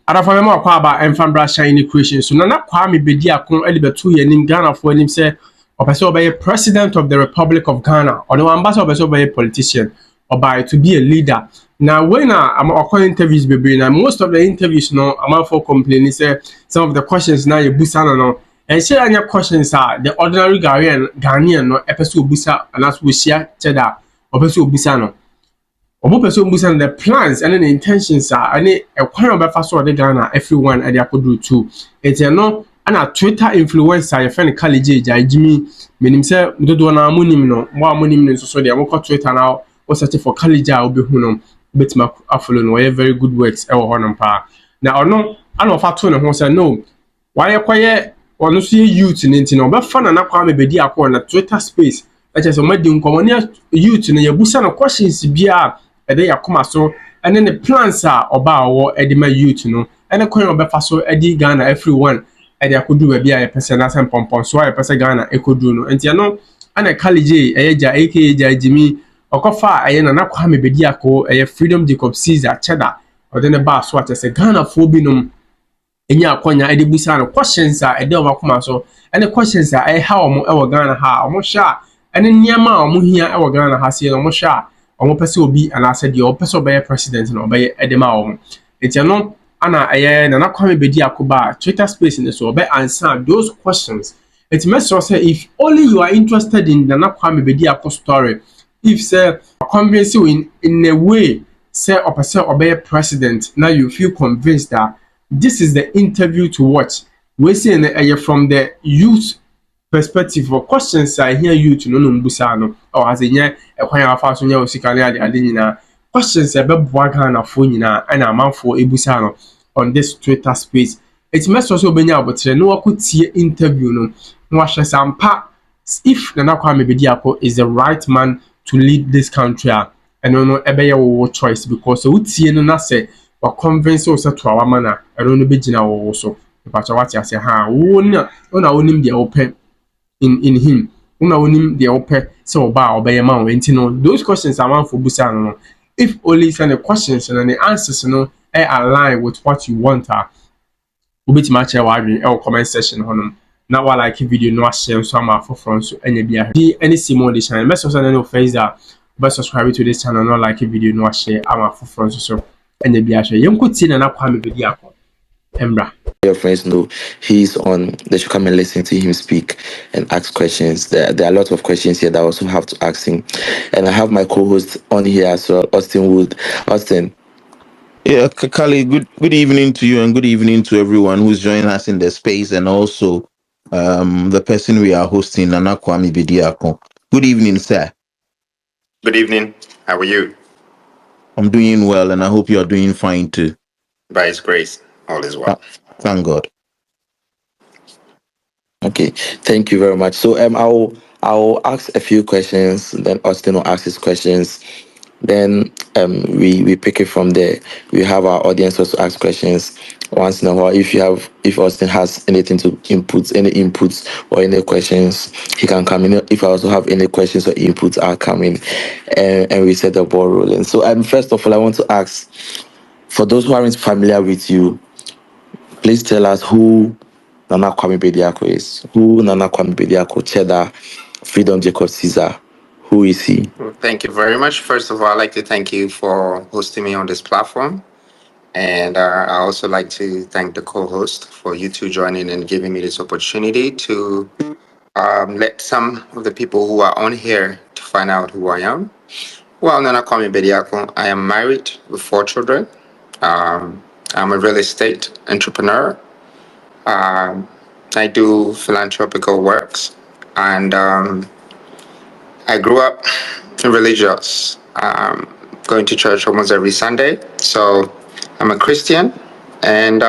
Adafo me akwa aba emfambra shine equation so Nana Kwame Bediako elibetu yenim Ghana for him say opese obeye president of the Republic of Ghana or no ambassador opese obeye politician or by to be a leader. Now when I'm interviews baby now most of the interviews no I'm for complaining say some of the questions now you busa no and say any questions are the ordinary Ghanaian no episode busa and as we share Cheddar opese busa no obo person busan the plans and the intentions are any a kwan obefa so de Ghana everyone and they akodu too it's no ana Twitter influencer your friend college Jimmy menim say dodo na amonim no mo amonim no so de mo Twitter now o search for college a obi hu no betima afolo no very good works e wo honom pa na ono ana ofa to ne ho say no why kwaye ono so youth nti no obefa Nana Kwame Bediako na Twitter space like say madi nkomo ne youth no yabusa no questions bia ede yakoma so ene ne plans a oba awo ede ma youth no ene kwan obefa so ede Ghana everyone ede akodu ba bia ye pese na sem pompon so ye pese Ghana ekodu no enti no ana college eyeja aka Jimmy okofa aye Nana Kwame Bediako eye Freedom Jacob Caesar Cheddar ode ne ba so atese Ghana fo binom enya akonya ede busa no questions a ede obakoma so ene questions a how omo ewo Ghana ha omo sha ene niama omo hia ewo Ghana ha se omo sha omo pese obi ana said the pese obey president no obey edema omo enti no ana Nana Kwame Bediako ba Twitter space in so obey answer those questions. It makes us say if only you are interested in Nana Kwame Bediako story, if say convince you in a way say pese obey president, now you feel convinced that this is the interview to watch. We say from the youth perspective for questions I hear you to no mbusa no or as enye ekwan afa so nya osikane ade nyina questions e be boa Ghana fo nyina ana amanfo ebusa no on this Twitter space. It must also be nya abotre no wakotie interview no no ahwe sampa if Nana Kwame Bediako is the right man to lead this country and no ebe your choice because so utie no na say wa convince us to our manner I don't know be gina wo so pacha what ya say ha wo na onim de open in him una onim de ope se oba obeye ma wenti no those questions are man for busa no if only send the questions and the answers no align with what you want obeti ma che wa adwen comment section honum na wa like video no share so am for front so enya bia di any simon de channel message on no Facebook but subscribe to this channel no like video no share am for front so enya bia share yenko Nana Kwame Bediako embra. Your friends know he's on. They should come and listen to him speak and ask questions. There are a lot of questions here that I also have to ask him. And I have my co-host on here as well, Austin Wood. Austin. Yeah, Kali, good evening to you and good evening to everyone who's joining us in the space and also the person we are hosting, Nana Kwame Bediako. Good evening, sir. Good evening. How are you? I'm doing well and I hope you are doing fine too. By His grace, all is well. Thank God. Okay, thank you very much. So I'll ask a few questions, then Austin will ask his questions. Then we pick it from there. We have our audience also ask questions once in a while. If Austin has anything to any inputs or any questions, he can come in. If I also have any questions or inputs, I'll come in and we set the ball rolling. So first of all, I want to ask, for those who aren't familiar with you, please tell us who Nana Kwame Bediako is. Who Nana Kwame Bediako, Cheddar, Freedom Jacob Caesar. Who is he? Well, thank you very much. First of all, I'd like to thank you for hosting me on this platform. And I also like to thank the co-host for you two joining and giving me this opportunity to let some of the people who are on here to find out who I am. Well, Nana Kwame Bediako, I am married with 4 children. I'm a real estate entrepreneur. I do philanthropical works, and I grew up religious, going to church almost every Sunday. So I'm a Christian, and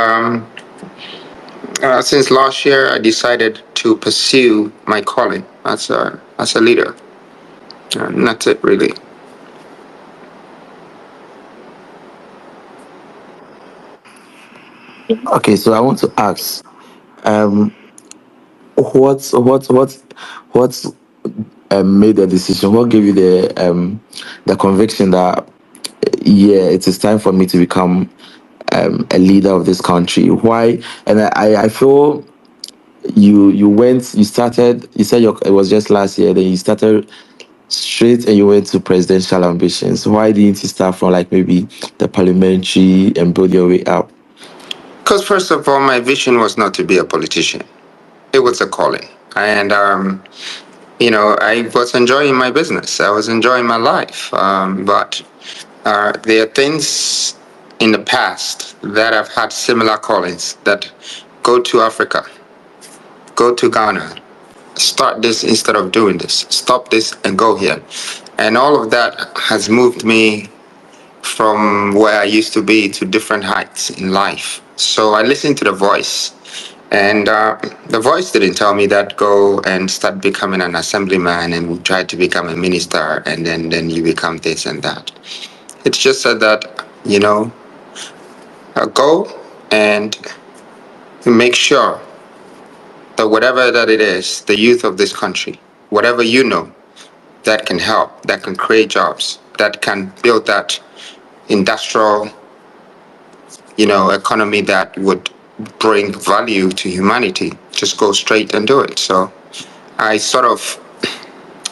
since last year, I decided to pursue my calling as a leader. And that's it, really. Okay, so I want to ask, what's made the decision? What gave you the conviction that it is time for me to become a leader of this country. Why? And I feel you started, you said it was just last year, then you started straight and you went to presidential ambitions. Why didn't you start from like maybe the parliamentary and build your way up? Because first of all, my vision was not to be a politician. It was a calling. And I was enjoying my business. I was enjoying my life. But there are things in the past that have had similar callings that go to Africa, go to Ghana, start this instead of doing this, stop this and go here. And all of that has moved me from where I used to be to different heights in life. So I listened to the voice. And the voice didn't tell me that go and start becoming an assemblyman and try to become a minister and then you become this and that. It just said that, go and make sure that whatever that it is, the youth of this country, whatever you know that can help, that can create jobs, that can build that industrial, economy that would bring value to humanity, just go straight and do it. So I sort of,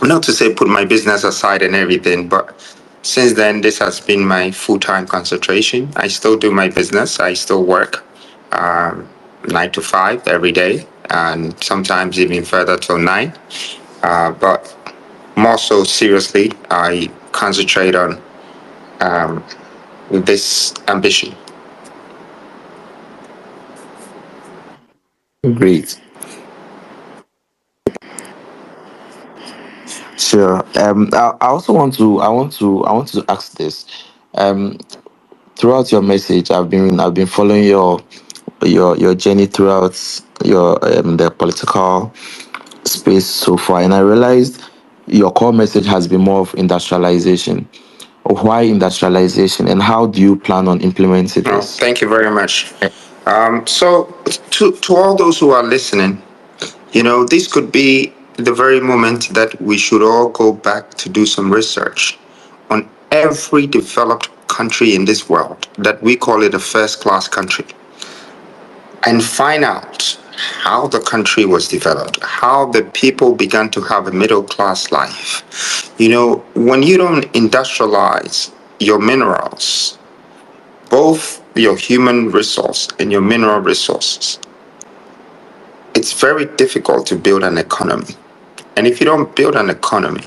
not to say put my business aside and everything, but since then, this has been my full-time concentration. I still do my business. I still work 9 to 5 every day, and sometimes even further till 9. But more so seriously, I concentrate on this ambition. Great. Sure. I also want to ask this. Um, Throughout your message, I've been following your journey throughout your the political space so far, and I realized your core message has been more of industrialization. Why industrialization, and how do you plan on implementing Oh, this? thank you very much. So, to all those who are listening, this could be the very moment that we should all go back to do some research on every developed country in this world that we call it a first class country and find out how the country was developed, how the people began to have a middle class life. When you don't industrialize your minerals, both your human resource and your mineral resources, it's very difficult to build an economy. And if you don't build an economy,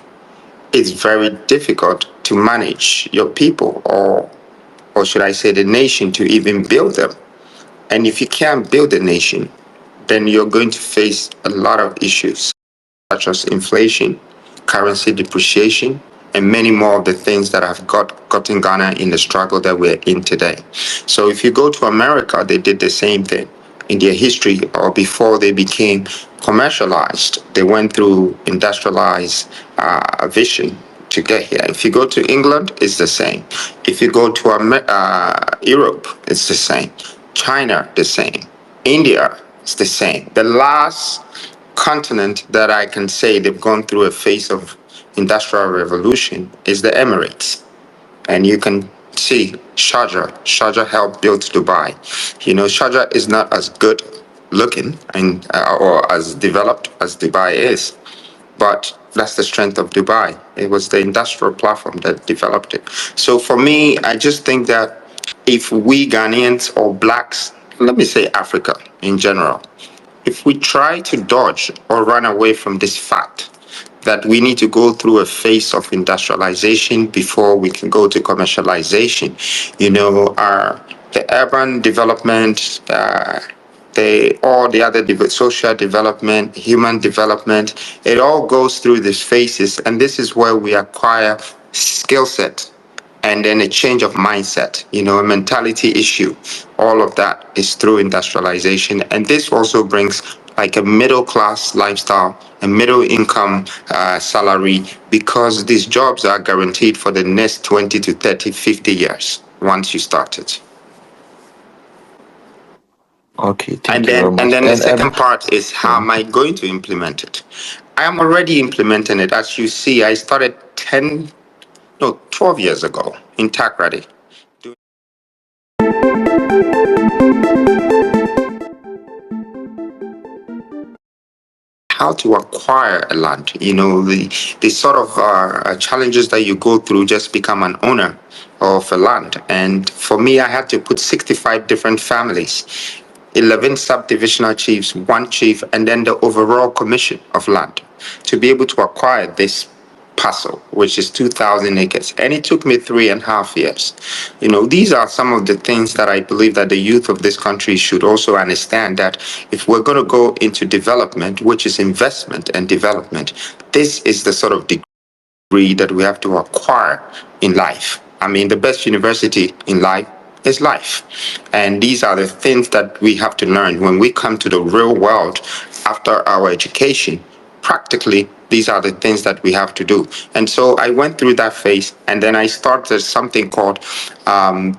it's very difficult to manage your people, or should I say the nation, to even build them. And if you can't build a nation, then you're going to face a lot of issues such as inflation, currency depreciation, and many more of the things that have gotten Ghana in the struggle that we're in today. So if you go to America, they did the same thing in their history, or before they became commercialized. They went through industrialized vision to get here. If you go to England, it's the same. If you go to Europe, it's the same. China, the same. India, it's the same. The last continent that I can say they've gone through a phase of industrial revolution is the Emirates. And you can see Sharjah helped build Dubai. Sharjah is not as good looking and or as developed as Dubai is, but that's the strength of Dubai. It was the industrial platform that developed it. So for me, I just think that if we Ghanaians or blacks, let me say Africa in general, if we try to dodge or run away from this fact that we need to go through a phase of industrialization before we can go to commercialization, the urban development, all the other social development, human development, it all goes through these phases, and this is where we acquire skill set and then a change of mindset, a mentality issue. All of that is through industrialization. And this also brings like a middle class lifestyle, a middle income salary, because these jobs are guaranteed for the next 20 to 30, 50 years once you start it. Okay, And thank you very then and much. then the And second part is, how am I going to implement it? I am already implementing it. As you see, I started 12 years ago in Takrady. how to acquire a land. The sort of challenges that you go through just become an owner of a land. And for me, I had to put 65 different families, 11 subdivisional chiefs, one chief, and then the overall commission of land to be able to acquire this parcel, which is 2,000 acres. And it took me 3.5 years. These are some of the things that I believe that the youth of this country should also understand, that if we're going to go into development, which is investment and development, this is the sort of degree that we have to acquire in life. I mean, the best university in life is life. And these are the things that we have to learn when we come to the real world after our education. Practically, these are the things that we have to do. And so I went through that phase, and then I started something called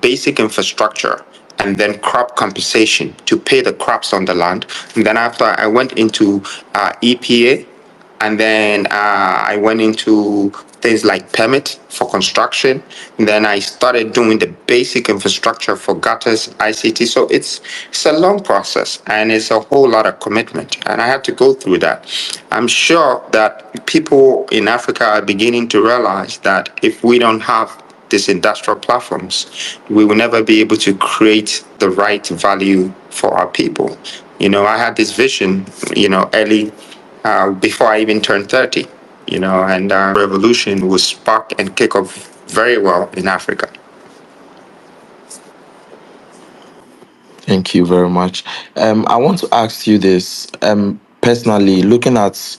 basic infrastructure and then crop compensation to pay the crops on the land. And then after, I went into EPA, and then I went into things like permit for construction. And then I started doing the basic infrastructure for gutters, ICT. So it's a long process, and it's a whole lot of commitment. And I had to go through that. I'm sure that people in Africa are beginning to realize that if we don't have these industrial platforms, we will never be able to create the right value for our people. I had this vision, early before I even turned 30, and revolution will spark and kick off very well in Africa. Thank you very much. I want to ask you this. Personally, looking at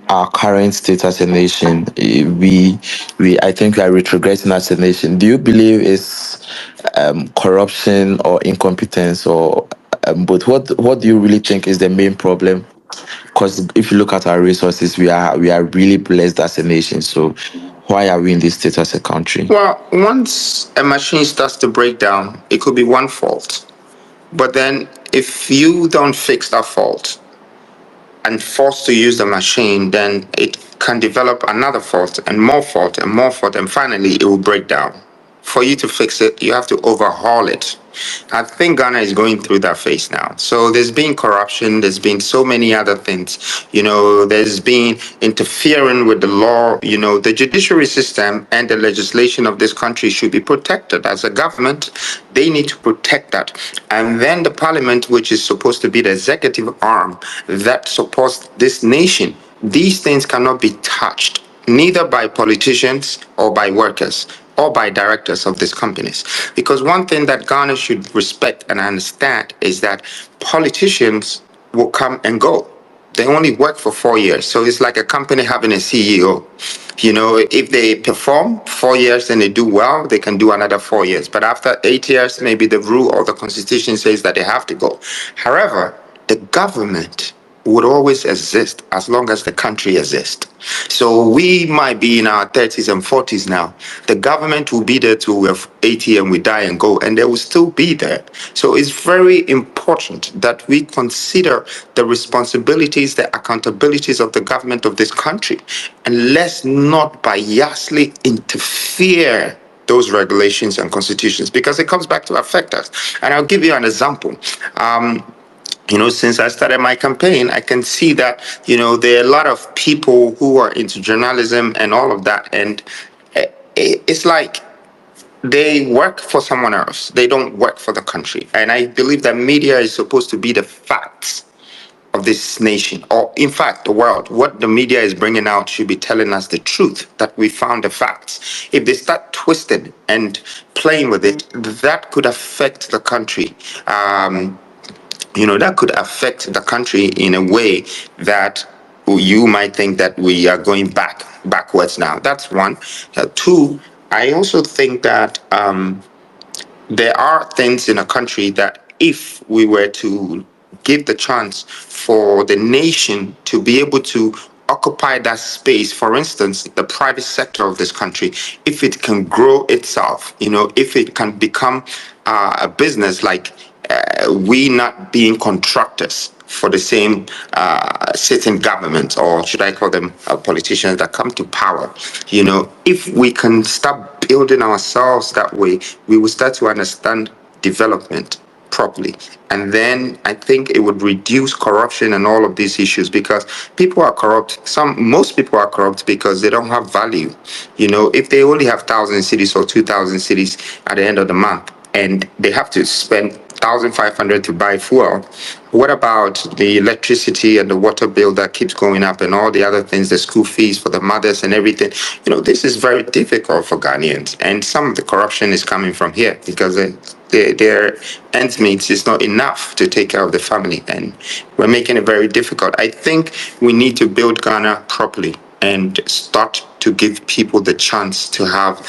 our current state as a nation, I think we are retrogressing as a nation. Do you believe it's corruption or incompetence, or both? What do you really think is the main problem? Because if you look at our resources, we are really blessed as a nation. So why are we in this state as a country? Well, once a machine starts to break down, it could be one fault. But then if you don't fix that fault and forced to use the machine, then it can develop another fault and more fault and more fault, and finally it will break down. For you to fix it, you have to overhaul it. I think Ghana is going through that phase now. So there's been corruption, there's been so many other things. There's been interfering with the law. The judiciary system and the legislation of this country should be protected. As a government, they need to protect that. And then the parliament, which is supposed to be the executive arm that supports this nation, these things cannot be touched, neither by politicians or by workers or by directors of these companies. Because one thing that Ghana should respect and understand is that politicians will come and go. They only work for 4 years. So it's like a company having a CEO. If they perform 4 years and they do well, they can do another 4 years. But after 8 years, maybe the rule or the constitution says that they have to go. However, the government would always exist as long as the country exists. So we might be in our 30s and 40s now. The government will be there till we're 80 and we die and go, and they will still be there. So it's very important that we consider the responsibilities, the accountabilities of the government of this country, and let's not biasly interfere those regulations and constitutions, because it comes back to affect us. And I'll give you an example. Since I started my campaign, I can see that, there are a lot of people who are into journalism and all of that. And it's like they work for someone else. They don't work for the country. And I believe that media is supposed to be the facts of this nation, or in fact, the world. What the media is bringing out should be telling us the truth, that we found the facts. If they start twisting and playing with it, that could affect the country. That could affect the country in a way that you might think that we are going backwards now. That's one. Two, I also think that there are things in a country that if we were to give the chance for the nation to be able to occupy that space, for instance, the private sector of this country, if it can grow itself, if it can become a business, like we not being contractors for the same sitting government, or should I call them politicians that come to power. If we can start building ourselves that way, we will start to understand development properly. And then I think it would reduce corruption and all of these issues, because people are corrupt. Most people are corrupt because they don't have value. If they only have 1,000 cedis or 2,000 cedis at the end of the month, and they have to spend 1,500 to buy fuel, what about the electricity and the water bill that keeps going up, and all the other things, the school fees for the mothers and everything? This is very difficult for Ghanaians, and some of the corruption is coming from here, because their ends meet is not enough to take care of the family, and we're making it very difficult. I think we need to build Ghana properly and start to give people the chance to have,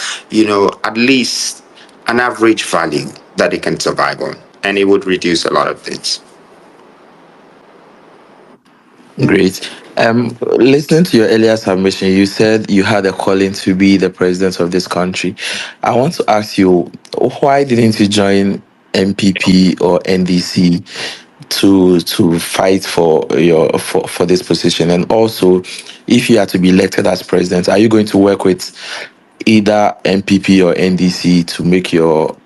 at least an average value that they can survive on, and it would reduce a lot of things. Great. Listening to your earlier submission, you said you had a calling to be the president of this country. I want to ask you, why didn't you join MPP or NDC to fight for this position? And also, if you are to be elected as president, are you going to work with either MPP or NDC to make your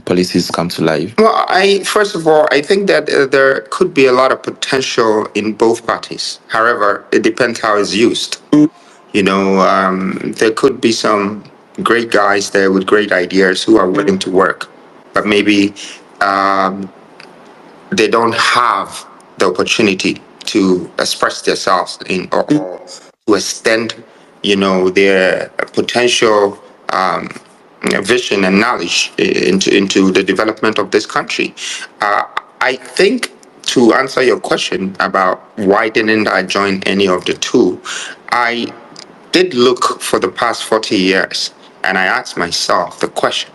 policies come to life? Well, first of all, I think that there could be a lot of potential in both parties. However, it depends how it's used. There could be some great guys there with great ideas who are willing to work, but maybe um, they don't have the opportunity to express themselves or to extend, their potential vision and knowledge into the development of this country. I think, to answer your question about why didn't I join any of the two, I did look for the past 40 years, and I asked myself the question,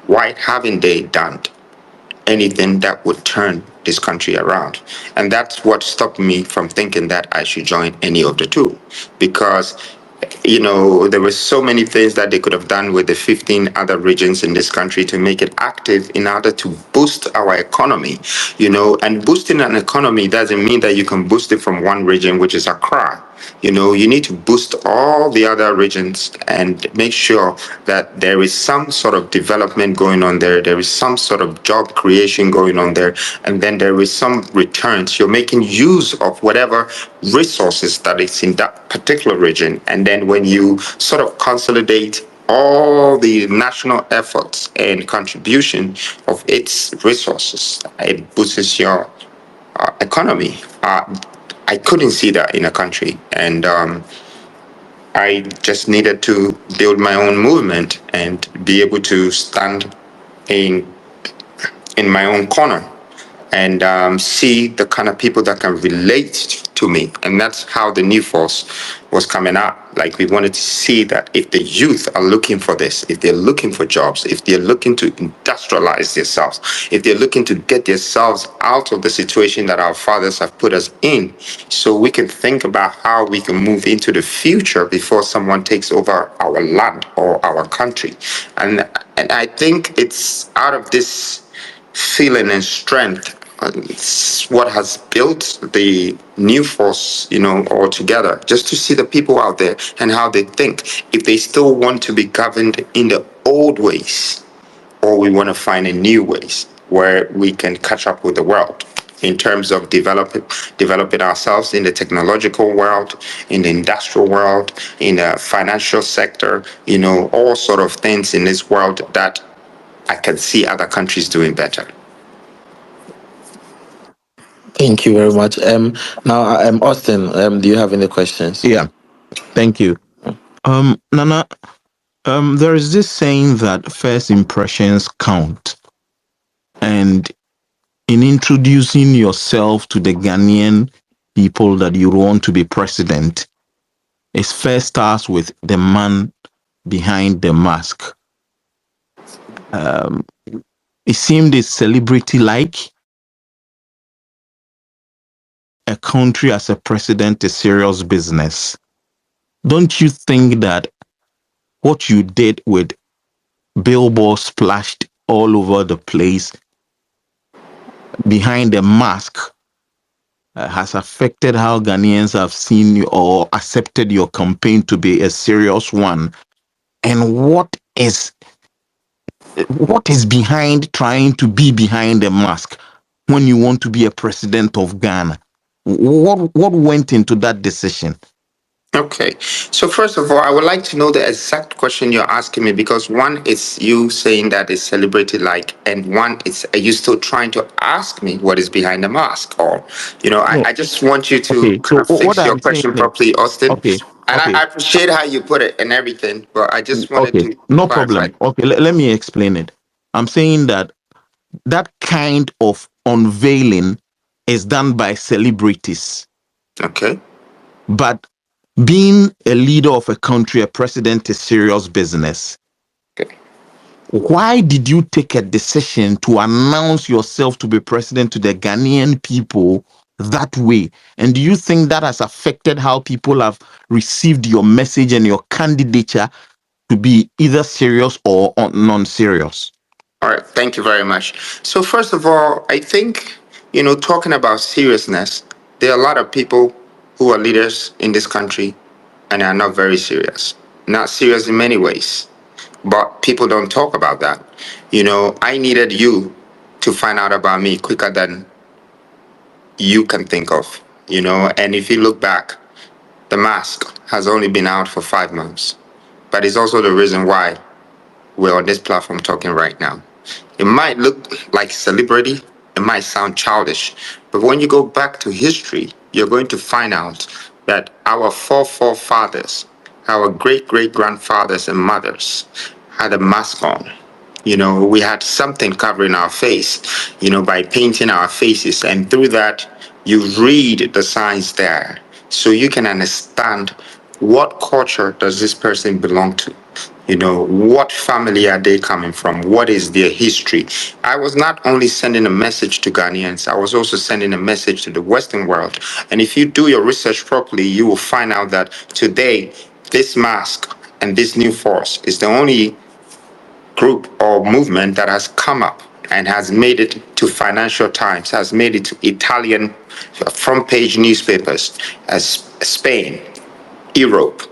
why haven't they done anything that would turn this country around? And that's what stopped me from thinking that I should join any of the two, because there were so many things that they could have done with the 15 other regions in this country to make it active in order to boost our economy. And boosting an economy doesn't mean that you can boost it from one region, which is Accra. You need to boost all the other regions and make sure that there is some sort of development going on there. There is some sort of job creation going on there. And then there is some returns. You're making use of whatever resources that is in that particular region. And then when you sort of consolidate all the national efforts and contribution of its resources, it boosts your economy. I couldn't see that in a country, and I just needed to build my own movement and be able to stand in my own corner and see the kind of people that can relate to me. And that's how the new force was coming up. Like, we wanted to see that if the youth are looking for this, if they're looking for jobs, if they're looking to industrialize themselves, if they're looking to get themselves out of the situation that our fathers have put us in, so we can think about how we can move into the future before someone takes over our land or our country. And I think it's out of this feeling and strength, it's what has built the new force, all together, just to see the people out there and how they think, if they still want to be governed in the old ways, or we want to find a new ways where we can catch up with the world in terms of developing ourselves in the technological world, in the industrial world, in the financial sector, all sort of things in this world that I can see other countries doing better. Thank you very much. Now, Austin, do you have any questions? Yeah, thank you. Nana, there is this saying that first impressions count. And in introducing yourself to the Ghanaian people that you want to be president, it first starts with the man behind the mask. It seemed a celebrity-like. A country as a president is serious business. Don't you think that what you did with billboards splashed all over the place behind the mask has affected how Ghanaians have seen you or accepted your campaign to be a serious one? And what is what is behind trying to be behind a mask when you want to be a president of Ghana? What went into that decision? Okay. So first of all, I would like to know the exact question you're asking me, because one is you saying that it's celebrated like, and one is, are you still trying to ask me what is behind the mask? Or, No. I just want you to Okay. kind So of what fix your I'm saying question is, properly, Austin. okay, And okay, I appreciate how you put it and everything, but I just wanted okay, to no clarify. problem. Okay, let me explain it. I'm saying that that kind of unveiling is done by celebrities, Okay. but being a leader of a country, a president, is serious business. Okay. Why did you take a decision to announce yourself to be president to the Ghanaian people that way? And do you think that has affected how people have received your message and your candidature to be either serious or non-serious? All right, thank you very much. So, first of all, I think, talking about seriousness, there are a lot of people who are leaders in this country and are not very serious. Not serious in many ways, but people don't talk about that. I needed you to find out about me quicker than you can think of, and if you look back, the mask has only been out for 5 months, but it's also the reason why we're on this platform talking right now. It might look like celebrity, it might sound childish, but when you go back to history, you're going to find out that our forefathers, our great great grandfathers and mothers had a mask on. We had something covering our face, by painting our faces. And through that, you read the signs there. So you can understand what culture does this person belong to? What family are they coming from? What is their history? I was not only sending a message to Ghanaians, I was also sending a message to the Western world. And if you do your research properly, you will find out that today, this mask and this new force is the only group or movement that has come up and has made it to Financial Times, has made it to Italian front page newspapers, as Spain, Europe.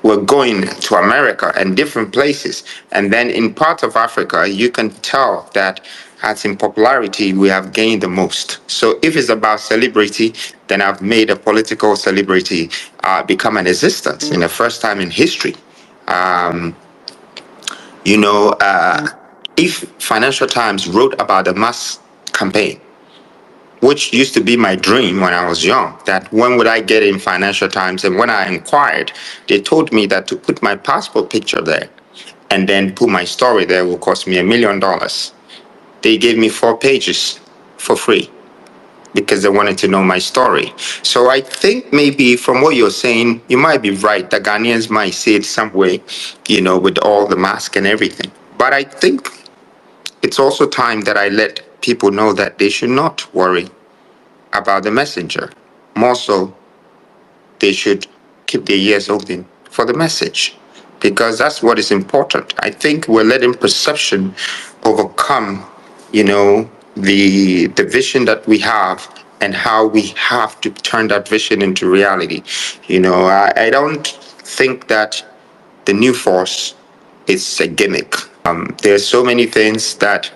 We're going to America and different places. And then in parts of Africa, you can tell that as in popularity, we have gained the most. So if it's about celebrity, then I've made a political celebrity become an existence in the first time in history. Um, if Financial Times wrote about the mass campaign, which used to be my dream when I was young, that when would I get in Financial Times? And when I inquired, they told me that to put my passport picture there and then put my story there will cost me $1 million. They gave me 4 pages for free because they wanted to know my story. So I think maybe from what you're saying, you might be right. The Ghanaians might see it some way, with all the mask and everything. But I think it's also time that I let people know that they should not worry about the messenger. More so, they should keep their ears open for the message, because that's what is important. I think we're letting perception overcome, the vision that we have and how we have to turn that vision into reality. I don't think that the new force is a gimmick. There's so many things that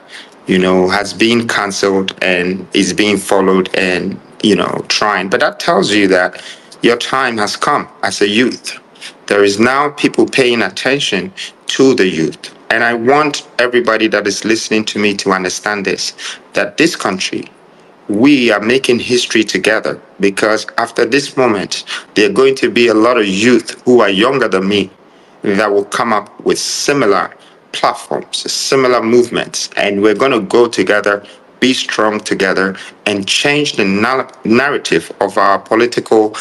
has been cancelled and is being followed and trying, but that tells you that your time has come as a youth. There is now people paying attention to the youth, and I want everybody that is listening to me to understand this, that this country, we are making history together, because after this moment, there are going to be a lot of youth who are younger than me that will come up with similar platforms, similar movements, and we're going to go together, be strong together, and change the narrative of our political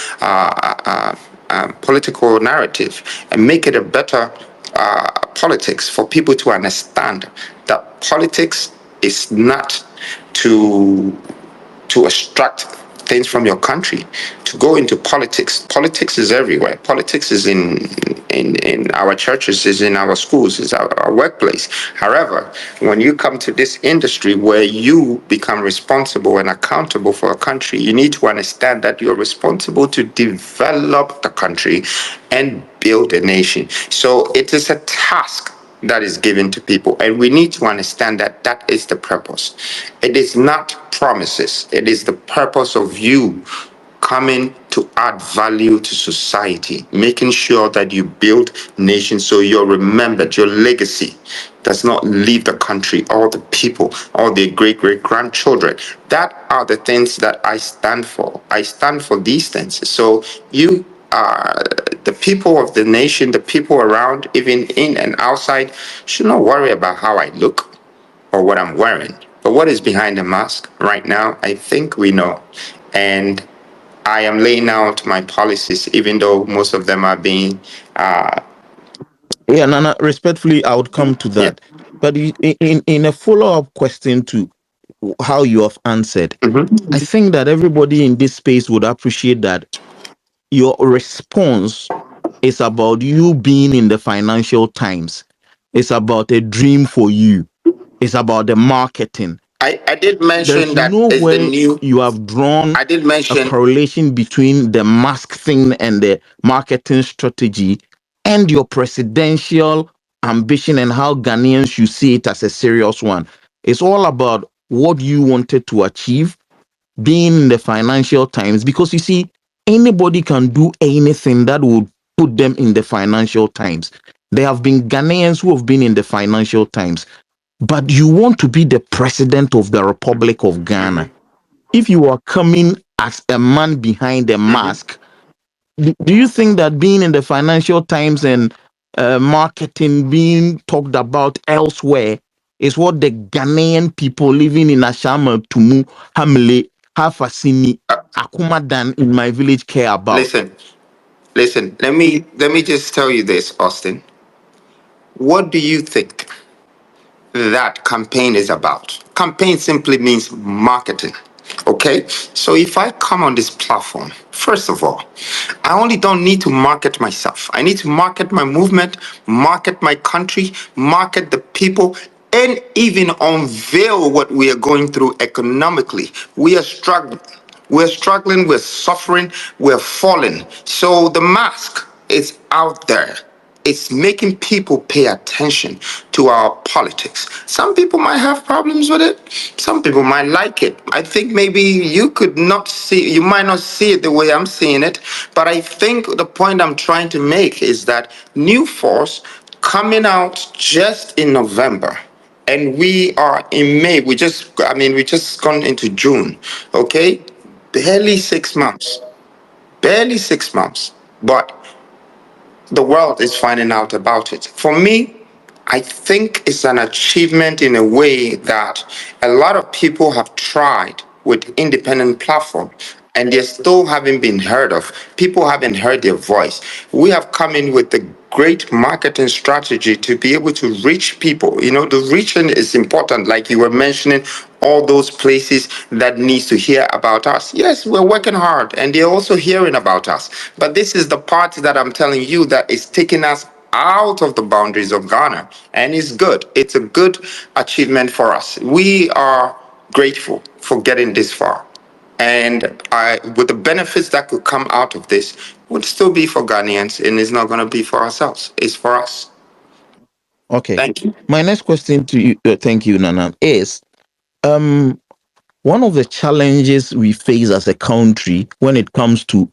narrative, and make it a better politics for people to understand that politics is not to extract things from your country, to go into politics. Politics is everywhere. Politics is in our churches, is in our schools, is our workplace. However, when you come to this industry where you become responsible and accountable for a country, you need to understand that you're responsible to develop the country and build a nation. So it is a task that is given to people. And we need to understand that that is the purpose. It is not promises, it is the purpose of you coming to add value to society, making sure that you build nations so you're remembered, your legacy does not leave the country, all the people, all their great great grandchildren. That are the things that I stand for. I stand for these things. So you the people of the nation, the people around, even in and outside, should not worry about how I look or what I'm wearing. But what is behind the mask right now, I think we know. And I am laying out my policies, even though most of them are being, Yeah, Nana, respectfully, I would come to yeah. that. But in a follow-up question to how you have answered, Mhm. I think that everybody in this space would appreciate that your response is about you being in the Financial Times. It's about a dream for you. It's about the marketing. I did mention There's that no is the way new, you have drawn I did a mention, correlation between the mask thing and the marketing strategy and your presidential ambition and how Ghanaians should see it as a serious one. It's all about what you wanted to achieve being in the Financial Times, because you see, anybody can do anything that would put them in the Financial Times. There have been Ghanaians who have been in the Financial Times, but you want to be the president of the Republic of Ghana. If you are coming as a man behind a mask, do you think that being in the Financial Times and marketing being talked about elsewhere is what the Ghanaian people living in Ashama, Tumu, Hamle, Hafasini, Akumadan in my village care about? listen, listen, let me just tell you this, Austin. What do you think that campaign is about? Campaign simply means marketing. Okay? So if I come on this platform, first of all, I only don't need to market myself. I need to market my movement, market my country, market the people, and even unveil what we are going through economically. We are struggling. We're struggling, we're suffering, we're falling. So the mask is out there. It's making people pay attention to our politics. Some people might have problems with it. Some people might like it. I think maybe you might not see it the way I'm seeing it. But I think the point I'm trying to make is that New Force coming out just in November, and we are in May. We just gone into June. Okay, barely 6 months. Barely 6 months. But the world is finding out about it. For me, I think it's an achievement in a way that a lot of people have tried with independent platform and they still haven't been heard of. People haven't heard their voice. We have come in with the great marketing strategy to be able to reach people. You know, the reaching is important, like you were mentioning, all those places that needs to hear about us. Yes, we're working hard and they're also hearing about us. But this is the part that I'm telling you that is taking us out of the boundaries of Ghana. And it's good. It's a good achievement for us. We are grateful for getting this far. And with the benefits that could come out of this, would still be for Ghanaians, and it's not going to be for ourselves. It's for us. Okay. Thank you. My next question to you, thank you, Nana, is um, one of the challenges we face as a country when it comes to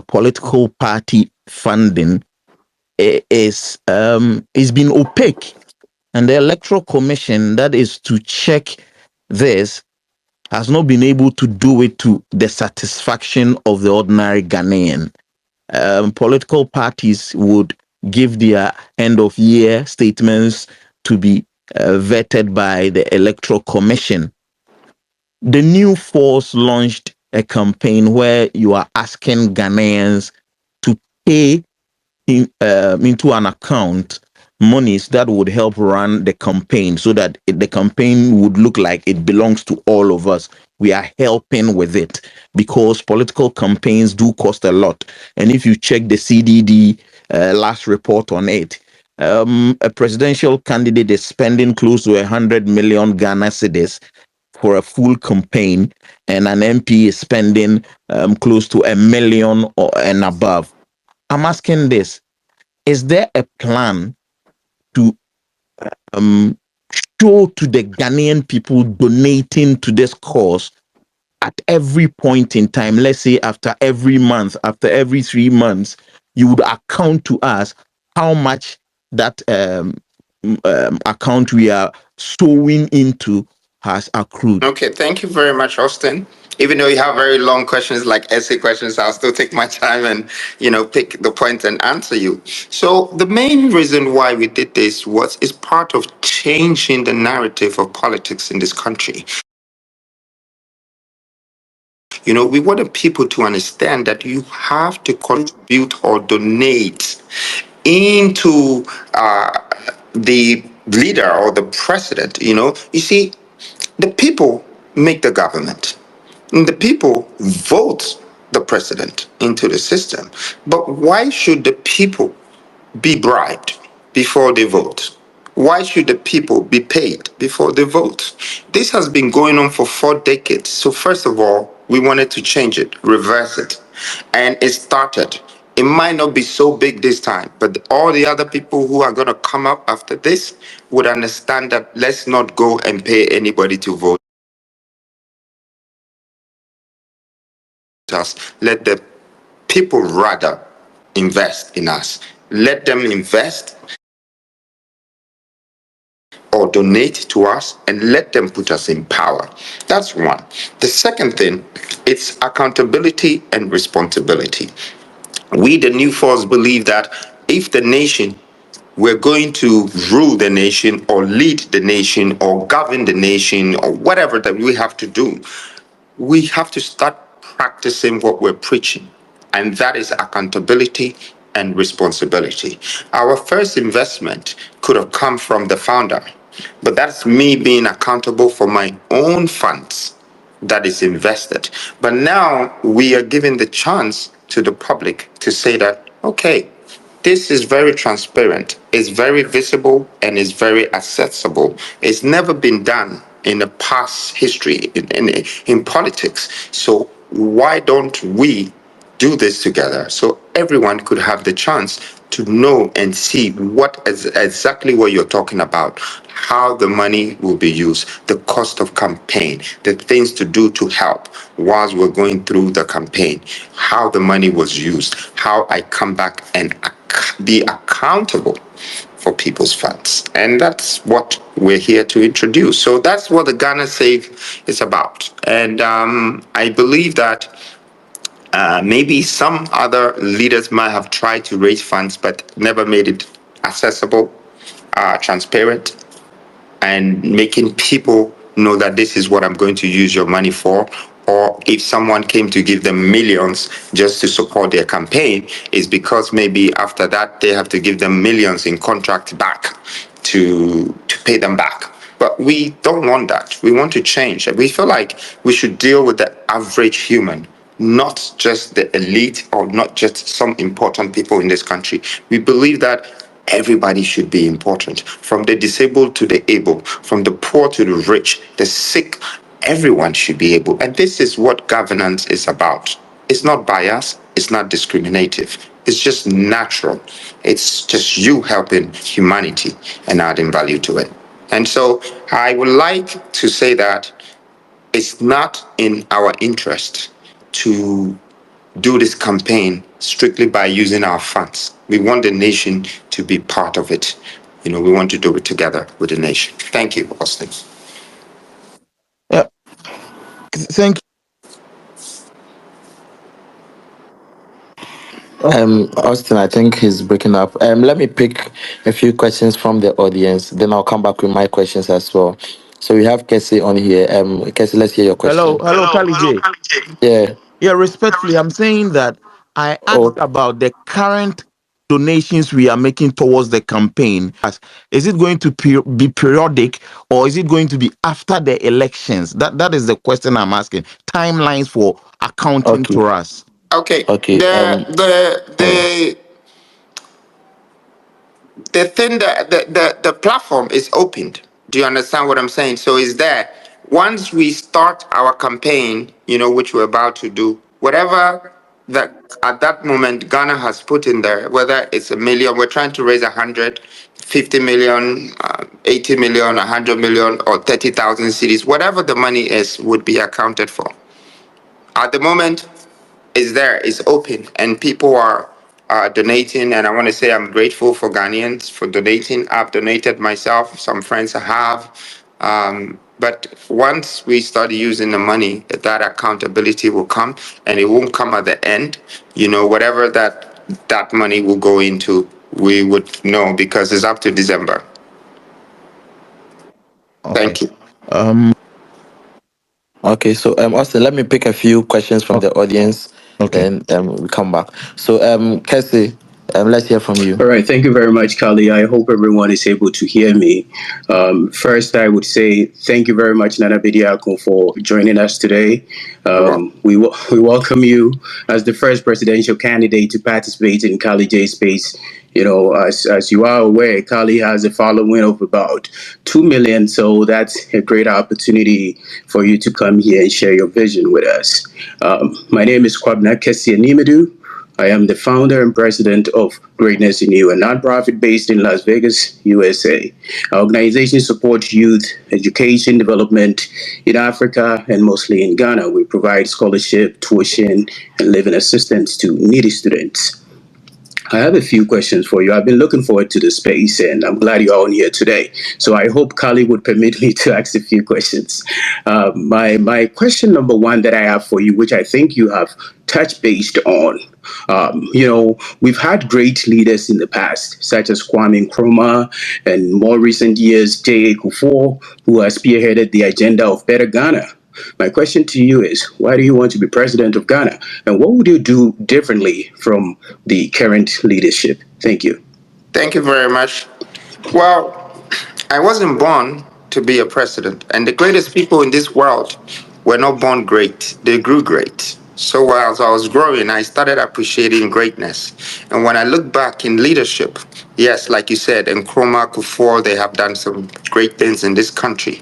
political party funding is been opaque, and the Electoral Commission that is to check this has not been able to do it to the satisfaction of the ordinary Ghanaian. Political parties would give their end of year statements to be vetted by the Electoral Commission. The new force launched a campaign where you are asking Ghanaians to pay into an account monies that would help run the campaign so that the campaign would look like it belongs to all of us. We are helping with it because political campaigns do cost a lot. And if you check the CDD last report on it, a presidential candidate is spending close to 100 million Ghana cedis for a full campaign, and an MP is spending close to 1 million or and above. I'm asking this: is there a plan to um, show to the Ghanaian people donating to this cause at every point in time? Let's say after every month, after every 3 months, you would account to us how much that account we are sowing into has accrued. Okay, thank you very much, Austin. Even though you have very long questions like essay questions, I'll still take my time and pick the point and answer you. So the main reason why we did this was is part of changing the narrative of politics in this country. We wanted people to understand that you have to contribute or donate into the leader or the president. You see, the people make the government. And the people vote the president into the system. But why should the people be bribed before they vote? Why should the people be paid before they vote? This has been going on for 4 decades. So, first of all, we wanted to change it, reverse it. And it started. It might not be so big this time, but all the other people who are going to come up after this would understand that let's not go and pay anybody to vote us. Let the people rather invest in us. Let them invest or donate to us and let them put us in power. That's one. The second thing, it's accountability and responsibility. We, the New Force, believe that if the nation we're going to rule the nation or lead the nation or govern the nation or whatever that we have to do, we have to start practicing what we're preaching, and that is accountability and responsibility. Our first investment could have come from the founder, but that's me being accountable for my own funds that is invested. But now we are giving the chance to the public to say that, okay, this is very transparent, it's very visible, and it's very accessible. It's never been done in the past history in politics. So why don't we do this together so everyone could have the chance to know and see what is exactly what you're talking about, how the money will be used, the cost of campaign, the things to do to help whilst we're going through the campaign, how the money was used, how I come back and be accountable for people's funds. And that's what we're here to introduce. So that's what the Ghana Save is about. And I believe that maybe some other leaders might have tried to raise funds, but never made it accessible, transparent, and making people know that this is what I'm going to use your money for. Or if someone came to give them millions just to support their campaign, is because maybe after that they have to give them millions in contract back to pay them back. But we don't want that. We want to change. We feel like we should deal with the average human, not just the elite or not just some important people in this country. We believe that everybody should be important, from the disabled to the able, from the poor to the rich, the sick. Everyone should be able. And this is what governance is about. It's not bias, it's not discriminative. It's just natural. It's just you helping humanity and adding value to it. And so I would like to say that it's not in our interest to do this campaign strictly by using our funds. We want the nation to be part of it. We want to do it together with the nation. Thank you, Austin. Yeah, thank Austin, I think he's breaking up. Let me pick a few questions from the audience, then I'll come back with my questions as well. So we have Kessie on here. Kessie, let's hear your Hello, question. hello, Kali J. Yeah. Yeah, respectfully, I'm saying that I asked Oh, about the current donations we are making towards the campaign. Is it going to be periodic, or is it going to be after the elections? That is the question I'm asking. Timelines for accounting okay. to us. Okay. Okay. All right. The thing that the platform is opened. Do you understand what I'm saying? So is there once we start our campaign, which we're about to do, whatever that at that moment Ghana has put in there, whether it's 1 million, we're trying to raise 100, 50 million, 80 million, 100 million, or 30,000 cities, whatever the money is, would be accounted for. At the moment, it's there, it's open, and people are donating. And I want to say I'm grateful for Ghanaians for donating. I've donated myself, some friends have. But once we start using the money, that accountability will come, and it won't come at the end. Whatever that money will go into, we would know because it's up to December. Okay. Thank you. Um. Okay, so Austin, let me pick a few questions from the audience, Okay. then we come back. So Kessie, let's hear from you. All right, thank you very much, Kali. I hope everyone is able to hear me. First, I would say thank you very much, Nana Bediako, for joining us today. We welcome you as the first presidential candidate to participate in Kali J Space. As you are aware, Kali has a following of about 2 million, so that's a great opportunity for you to come here and share your vision with us. My name is Kwabena Kessie Animedu. I am the founder and president of Greatness in You, a nonprofit based in Las Vegas, USA. Our organization supports youth education development in Africa and mostly in Ghana. We provide scholarship, tuition, and living assistance to needy students. I have a few questions for you. I've been looking forward to the space, and I'm glad you're on here today. So I hope Kali would permit me to ask a few questions. My question number one that I have for you, which I think you have touched based on, we've had great leaders in the past, such as Kwame Nkrumah, and more recent years, J.A. Kufuor, who has spearheaded the agenda of Better Ghana. My question to you is, why do you want to be president of Ghana? And what would you do differently from the current leadership? Thank you. Thank you very much. Well, I wasn't born to be a president, and the greatest people in this world were not born great, they grew great. So as I was growing, I started appreciating greatness. And when I look back in leadership, yes, like you said, Nkrumah, Kufuor, they have done some great things in this country.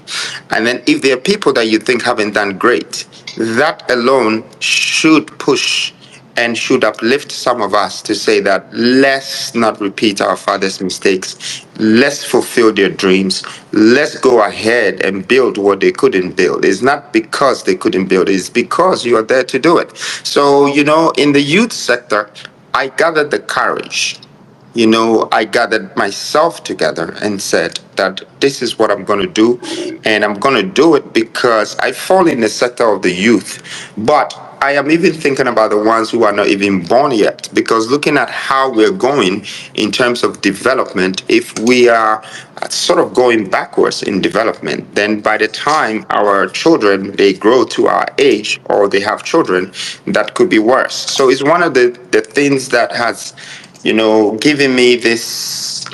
And then if there are people that you think haven't done great, that alone should push and should uplift some of us to say that let's not repeat our father's mistakes. Let's fulfill their dreams. Let's go ahead and build what they couldn't build. It's not because they couldn't build, it's because you are there to do it. So, in the youth sector, I gathered the courage. I gathered myself together and said that this is what I'm going to do. And I'm going to do it because I fall in the sector of the youth. But I am even thinking about the ones who are not even born yet, because looking at how we're going in terms of development, if we are sort of going backwards in development, then by the time our children, they grow to our age or they have children, that could be worse. So it's one of the things that has giving me this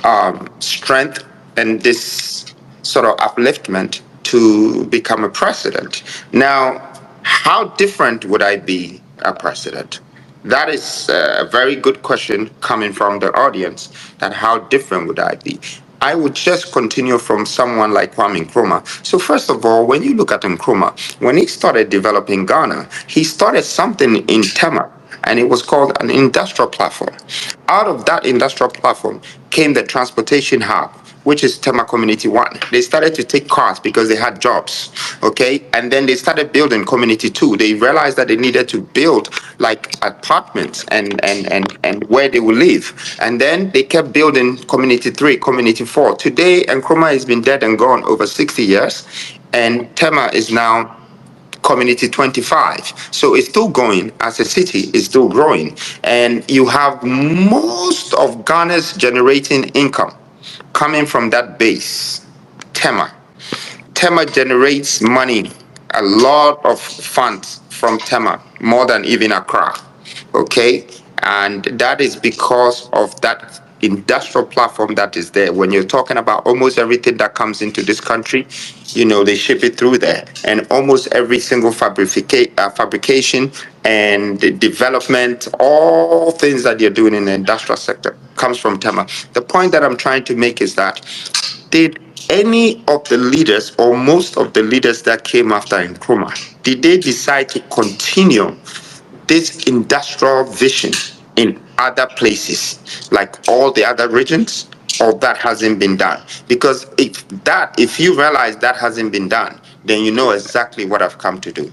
strength and this sort of upliftment to become a president. Now, how different would I be a president? That is a very good question coming from the audience, that how different would I be? I would just continue from someone like Kwame Nkrumah. So first of all, when you look at Nkrumah, when he started developing Ghana, he started something in Tema, and it was called an industrial platform. Out of that industrial platform came the transportation hub, which is Tema Community 1. They started to take cars because they had jobs, okay? And then they started building Community 2. They realized that they needed to build like apartments and where they would live. And then they kept building Community 3, Community 4. Today, Nkrumah has been dead and gone over 60 years, and Tema is now Community 25. So it's still going as a city, it's still growing. And you have most of Ghana's generating income coming from that base, Tema. Tema generates money, a lot of funds from Tema, more than even Accra. Okay? And that is because of that industrial platform that is there. When you're talking about almost everything that comes into this country, they ship it through there. And almost every single fabrication and the development, all things that you're doing in the industrial sector comes from Tema. The point that I'm trying to make is that did any of the leaders or most of the leaders that came after Nkrumah, did they decide to continue this industrial vision in other places, like all the other regions? or that hasn't been done? Because if you realize that hasn't been done, then you know exactly what I've come to do.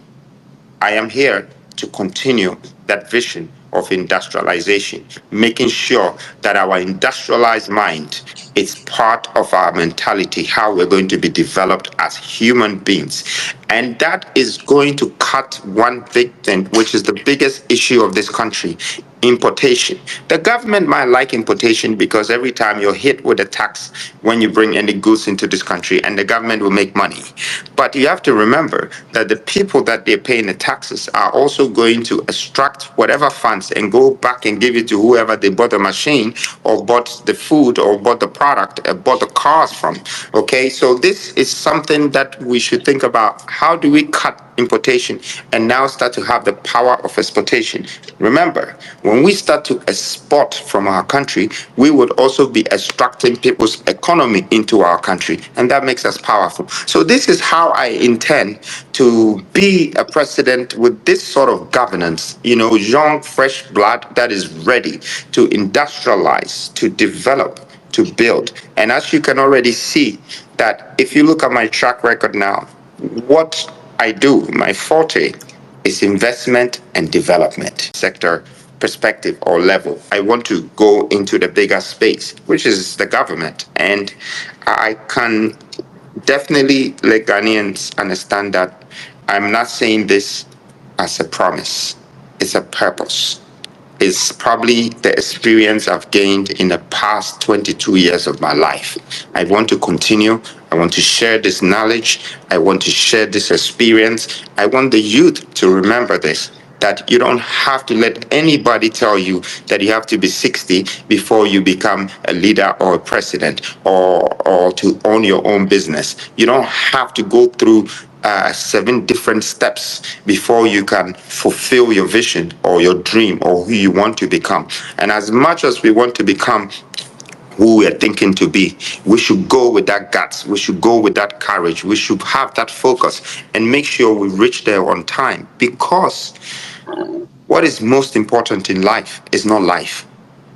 I am here to continue that vision of industrialization, making sure that our industrialized mind is part of our mentality, how we're going to be developed as human beings. And that is going to cut one big thing, which is the biggest issue of this country: importation. The government might like importation because every time you're hit with a tax when you bring any goods into this country, and the government will make money. But you have to remember that the people that they're paying the taxes are also going to extract whatever funds and go back and give it to whoever they bought the machine or bought the food or bought the product or bought the cars from. Okay, so this is something that we should think about. How do we cut importation and now start to have the power of exportation? Remember, when we start to export from our country, we would also be extracting people's economy into our country, and that makes us powerful. So this is how I intend to be a president, with this sort of governance, young, fresh blood that is ready to industrialize, to develop, to build. And as you can already see, that if you look at my track record now, what I do, my forte, is investment and development sector perspective or level. I want to go into the bigger space, which is the government. And I can definitely let Ghanaians understand that I'm not saying this as a promise, it's a purpose. It's probably the experience I've gained in the past 22 years of my life. I want to continue. I want to share this knowledge. I want to share this experience. I want the youth to remember this, that you don't have to let anybody tell you that you have to be 60 before you become a leader or a president, or to own your own business. You don't have to go through 7 different steps before you can fulfill your vision or your dream or who you want to become. And as much as we want to become who we are thinking to be, we should go with that guts. We should go with that courage. We should have that focus and make sure we reach there on time, because what is most important in life is not life.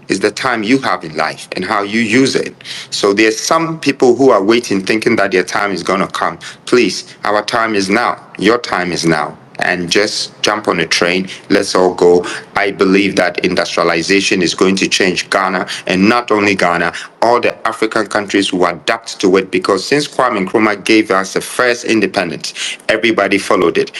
Is the time you have in life and how you use it. So there's some people who are waiting, thinking that their time is going to come. Please, our time is now. Your time is now. And just jump on a train. Let's all go. I believe that industrialization is going to change Ghana, and not only Ghana, all the African countries will adapt to it, because since Kwame Nkrumah gave us the first independence, everybody followed it.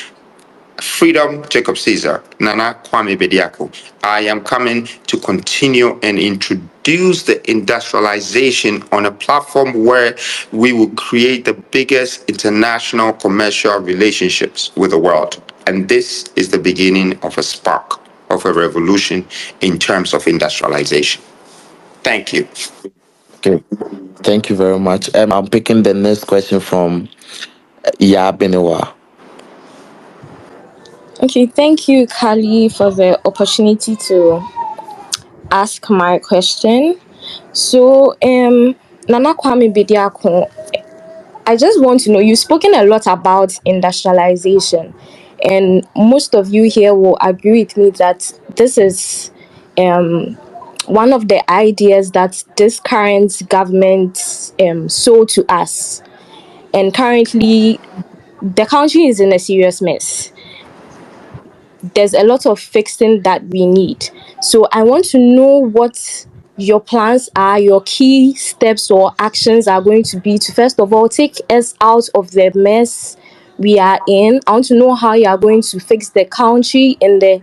Freedom, Jacob Caesar, Nana Kwame Bediako. I am coming to continue and introduce the industrialization on a platform where we will create the biggest international commercial relationships with the world. And this is the beginning of a spark of a revolution in terms of industrialization. Thank you. Okay. Thank you very much. I'm picking the next question from Yabinewa. Okay, thank you, Kali, for the opportunity to ask my question. So, Nana Kwame Bediako, I just want to know, you've spoken a lot about industrialization, and most of you here will agree with me that this is one of the ideas that this current government sold to us. And currently, the country is in a serious mess. There's a lot of fixing that we need. So I want to know what your plans are, your key steps or actions are going to be to, first of all, take us out of the mess we are in. I want to know how you are going to fix the country in the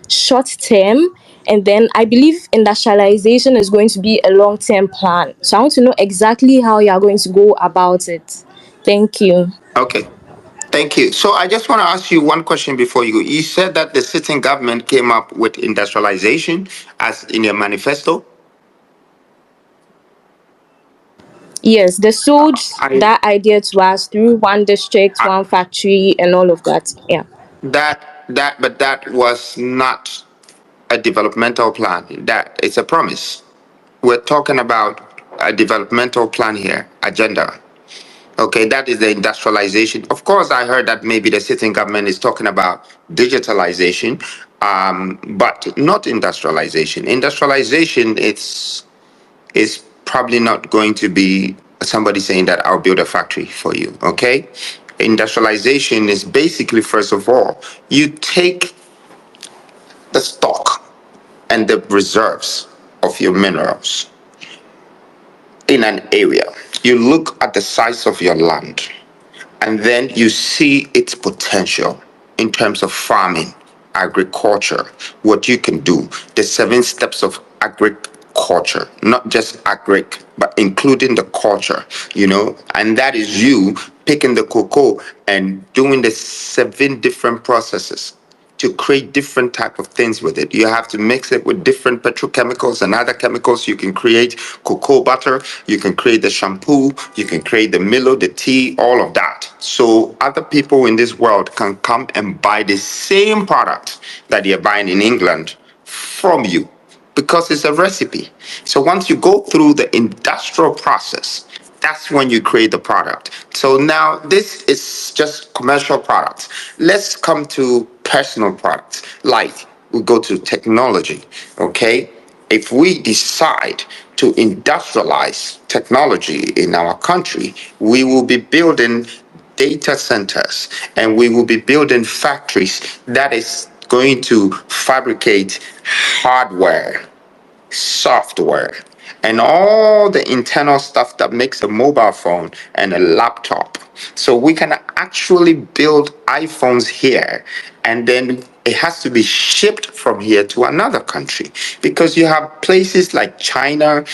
short term. And then I believe industrialization is going to be a long-term plan. So I want to know exactly how you are going to go about it. Thank you. Okay. Thank you. So I just want to ask you one question before you go. You said that the sitting government came up with industrialization as in a manifesto. Yes, they sold I that idea to us through one district, one factory, and all of that. Yeah. but that was not a developmental plan. That it's a promise. We're talking about a developmental plan here, agenda. Okay, that is the industrialization. Of course, I heard that maybe the sitting government is talking about digitalization, but not industrialization. Industrialization, it's probably not going to be somebody saying that I'll build a factory for you. Okay. Industrialization is basically, first of all, you take the stock and the reserves of your minerals in an area. You look at the size of your land, and then you see its potential in terms of farming, agriculture, what you can do, the 7 steps of agriculture, not just agric, but including the culture, and that is you picking the cocoa and doing the 7 different processes to create different type of things with it. You have to mix it with different petrochemicals and other chemicals. You can create cocoa butter, you can create the shampoo, you can create the Milo, the tea, all of that. So other people in this world can come and buy the same product that you're buying in England from you, because it's a recipe. So once you go through the industrial process, that's when you create the product. So now this is just commercial products. Let's come to personal products. Like we go to technology, okay? If we decide to industrialize technology in our country, we will be building data centers and we will be building factories that is going to fabricate hardware, software, and all the internal stuff that makes a mobile phone and a laptop. So we can actually build iPhones here, and then it has to be shipped from here to another country, because you have places like China,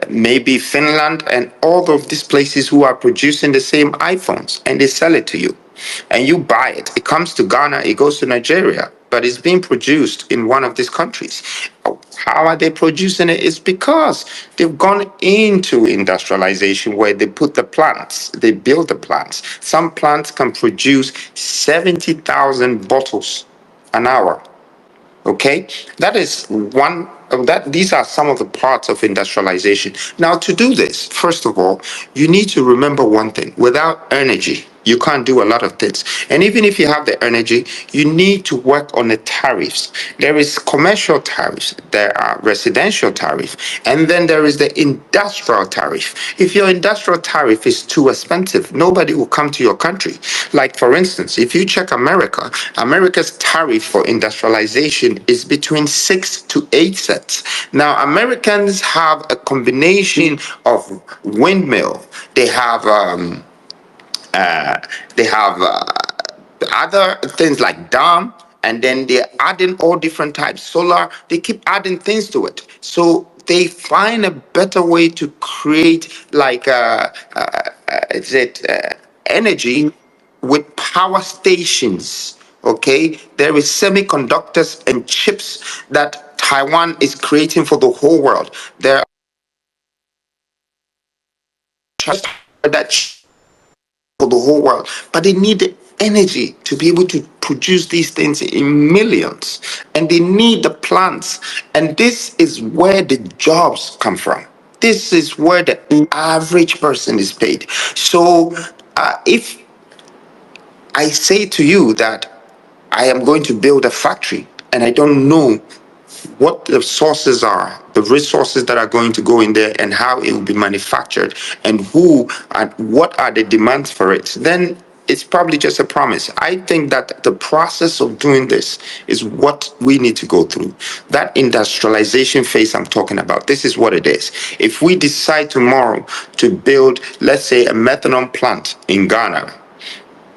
maybe Finland, and all of these places who are producing the same iPhones, and they sell it to you. And you buy it. It comes to Ghana, it goes to Nigeria, but it's being produced in one of these countries. How are they producing it? It's because they've gone into industrialization where they put the plants, they build the plants. Some plants can produce 70,000 bottles an hour. Okay, that is one of that. These are some of the parts of industrialization. Now, to do this, first of all, you need to remember one thing: without energy, you can't do a lot of things. And even if you have the energy, you need to work on the tariffs. There is commercial tariffs, there are residential tariffs, and then there is the industrial tariff. If your industrial tariff is too expensive, nobody will come to your country. Like, for instance, if you check America, America's tariff for industrialization is between 6 to 8 cents. Now, Americans have a combination of windmill. They have they have other things like dam, and then they're adding all different types solar. They keep adding things to it, so they find a better way to create like is it energy with power stations. Okay, there is semiconductors and chips that Taiwan is creating for the whole world. There are chips that for the whole world, but they need the energy to be able to produce these things in millions, and they need the plants, and this is where the jobs come from. This is where the average person is paid. So if I say to you that I am going to build a factory and I don't know what the sources are, the resources that are going to go in there, and how it will be manufactured, and who and what are the demands for it, then it's probably just a promise. I think that the process of doing this is what we need to go through. That industrialization phase I'm talking about, this is what it is. If we decide tomorrow to build, let's say, a methanol plant in Ghana,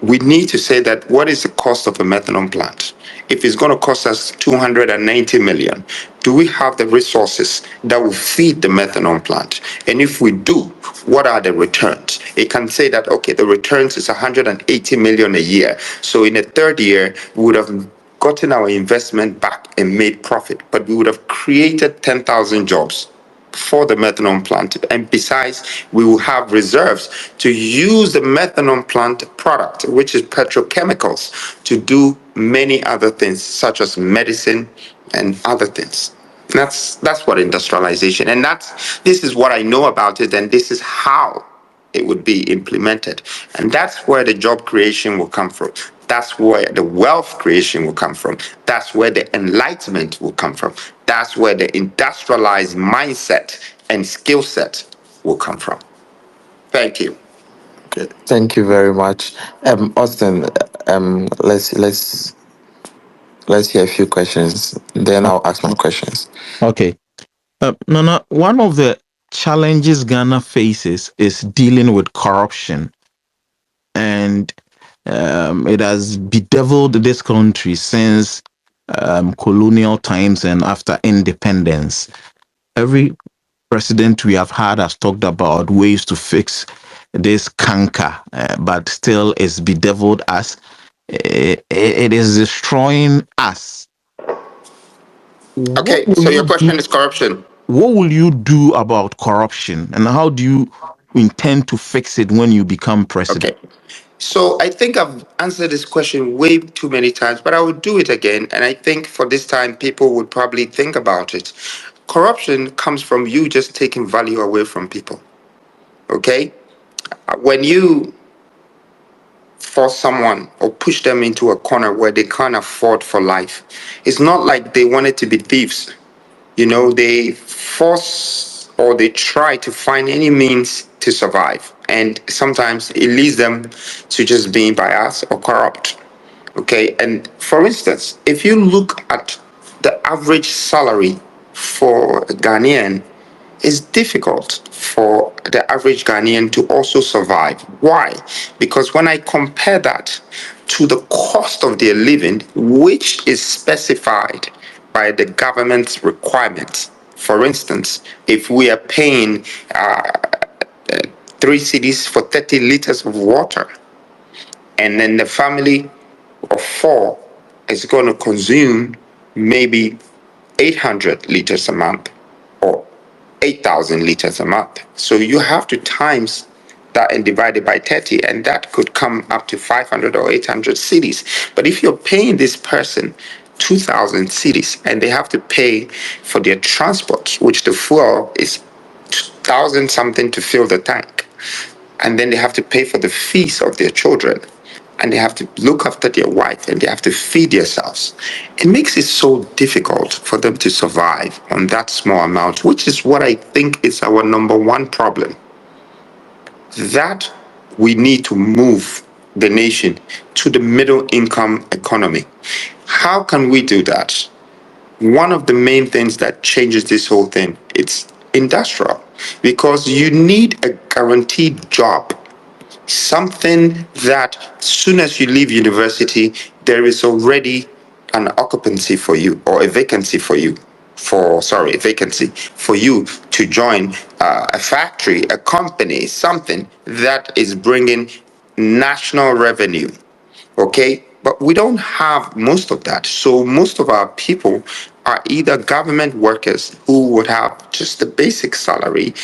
we need to say that what is the cost of a methanol plant? If it's going to cost us 290 million, do we have the resources that will feed the methanol plant? And if we do, what are the returns? It can say that, okay, the returns is 180 million a year. So in the third year, we would have gotten our investment back and made profit, but we would have created 10,000 jobs for the methanol plant. And besides, we will have reserves to use the methanol plant product, which is petrochemicals, to do many other things, such as medicine and other things. That's what industrialization, and this is what I know about it, and this is how it would be implemented. And that's where the job creation will come from. That's where the wealth creation will come from. That's where the enlightenment will come from. That's where the industrialized mindset and skill set will come from. Thank you. Okay, thank you very much. Austin, let's hear a few questions. Then I'll ask my questions. Okay. Nana, one of the challenges Ghana faces is dealing with corruption, and it has bedeviled this country since colonial times and after independence. Every president we have had has talked about ways to fix this canker, but still it's bedeviled us. It is destroying us. What Okay, will so your you do? question is corruption. What will you do about corruption, and how do you intend to fix it when you become president? Okay. So I think I've answered this question way too many times, but I will do it again. And I think for this time, people would probably think about it. Corruption comes from you just taking value away from people. Okay? When you force someone or push them into a corner where they can't afford for life, it's not like they wanted to be thieves. They force or they try to find any means to survive. And sometimes it leads them to just being biased or corrupt. Okay. And for instance, if you look at the average salary for a Ghanaian, it's difficult for the average Ghanaian to also survive. Why? Because when I compare that to the cost of their living, which is specified by the government's requirements. For instance, if we are paying 3 cedis for 30 liters of water, and then the family of four is going to consume maybe 800 liters a month or 8,000 liters a month. So you have to times that and divide it by 30, and that could come up to 500 or 800 cedis. But if you're paying this person 2,000 cedis and they have to pay for their transport, which the fuel is 1,000 something to fill the tank, and then they have to pay for the fees of their children, and they have to look after their wife, and they have to feed themselves. It makes it so difficult for them to survive on that small amount, which is what I think is our number one problem. That we need to move the nation to the middle income economy. How can we do that? One of the main things that changes this whole thing, it's industrial, because you need a guaranteed job, something that soon as you leave university, there is already an occupancy for you, or a vacancy for you, a vacancy for you to join a factory, a company, something that is bringing national revenue. Okay, but we don't have most of that. So most of our people are either government workers who would have just the basic salary,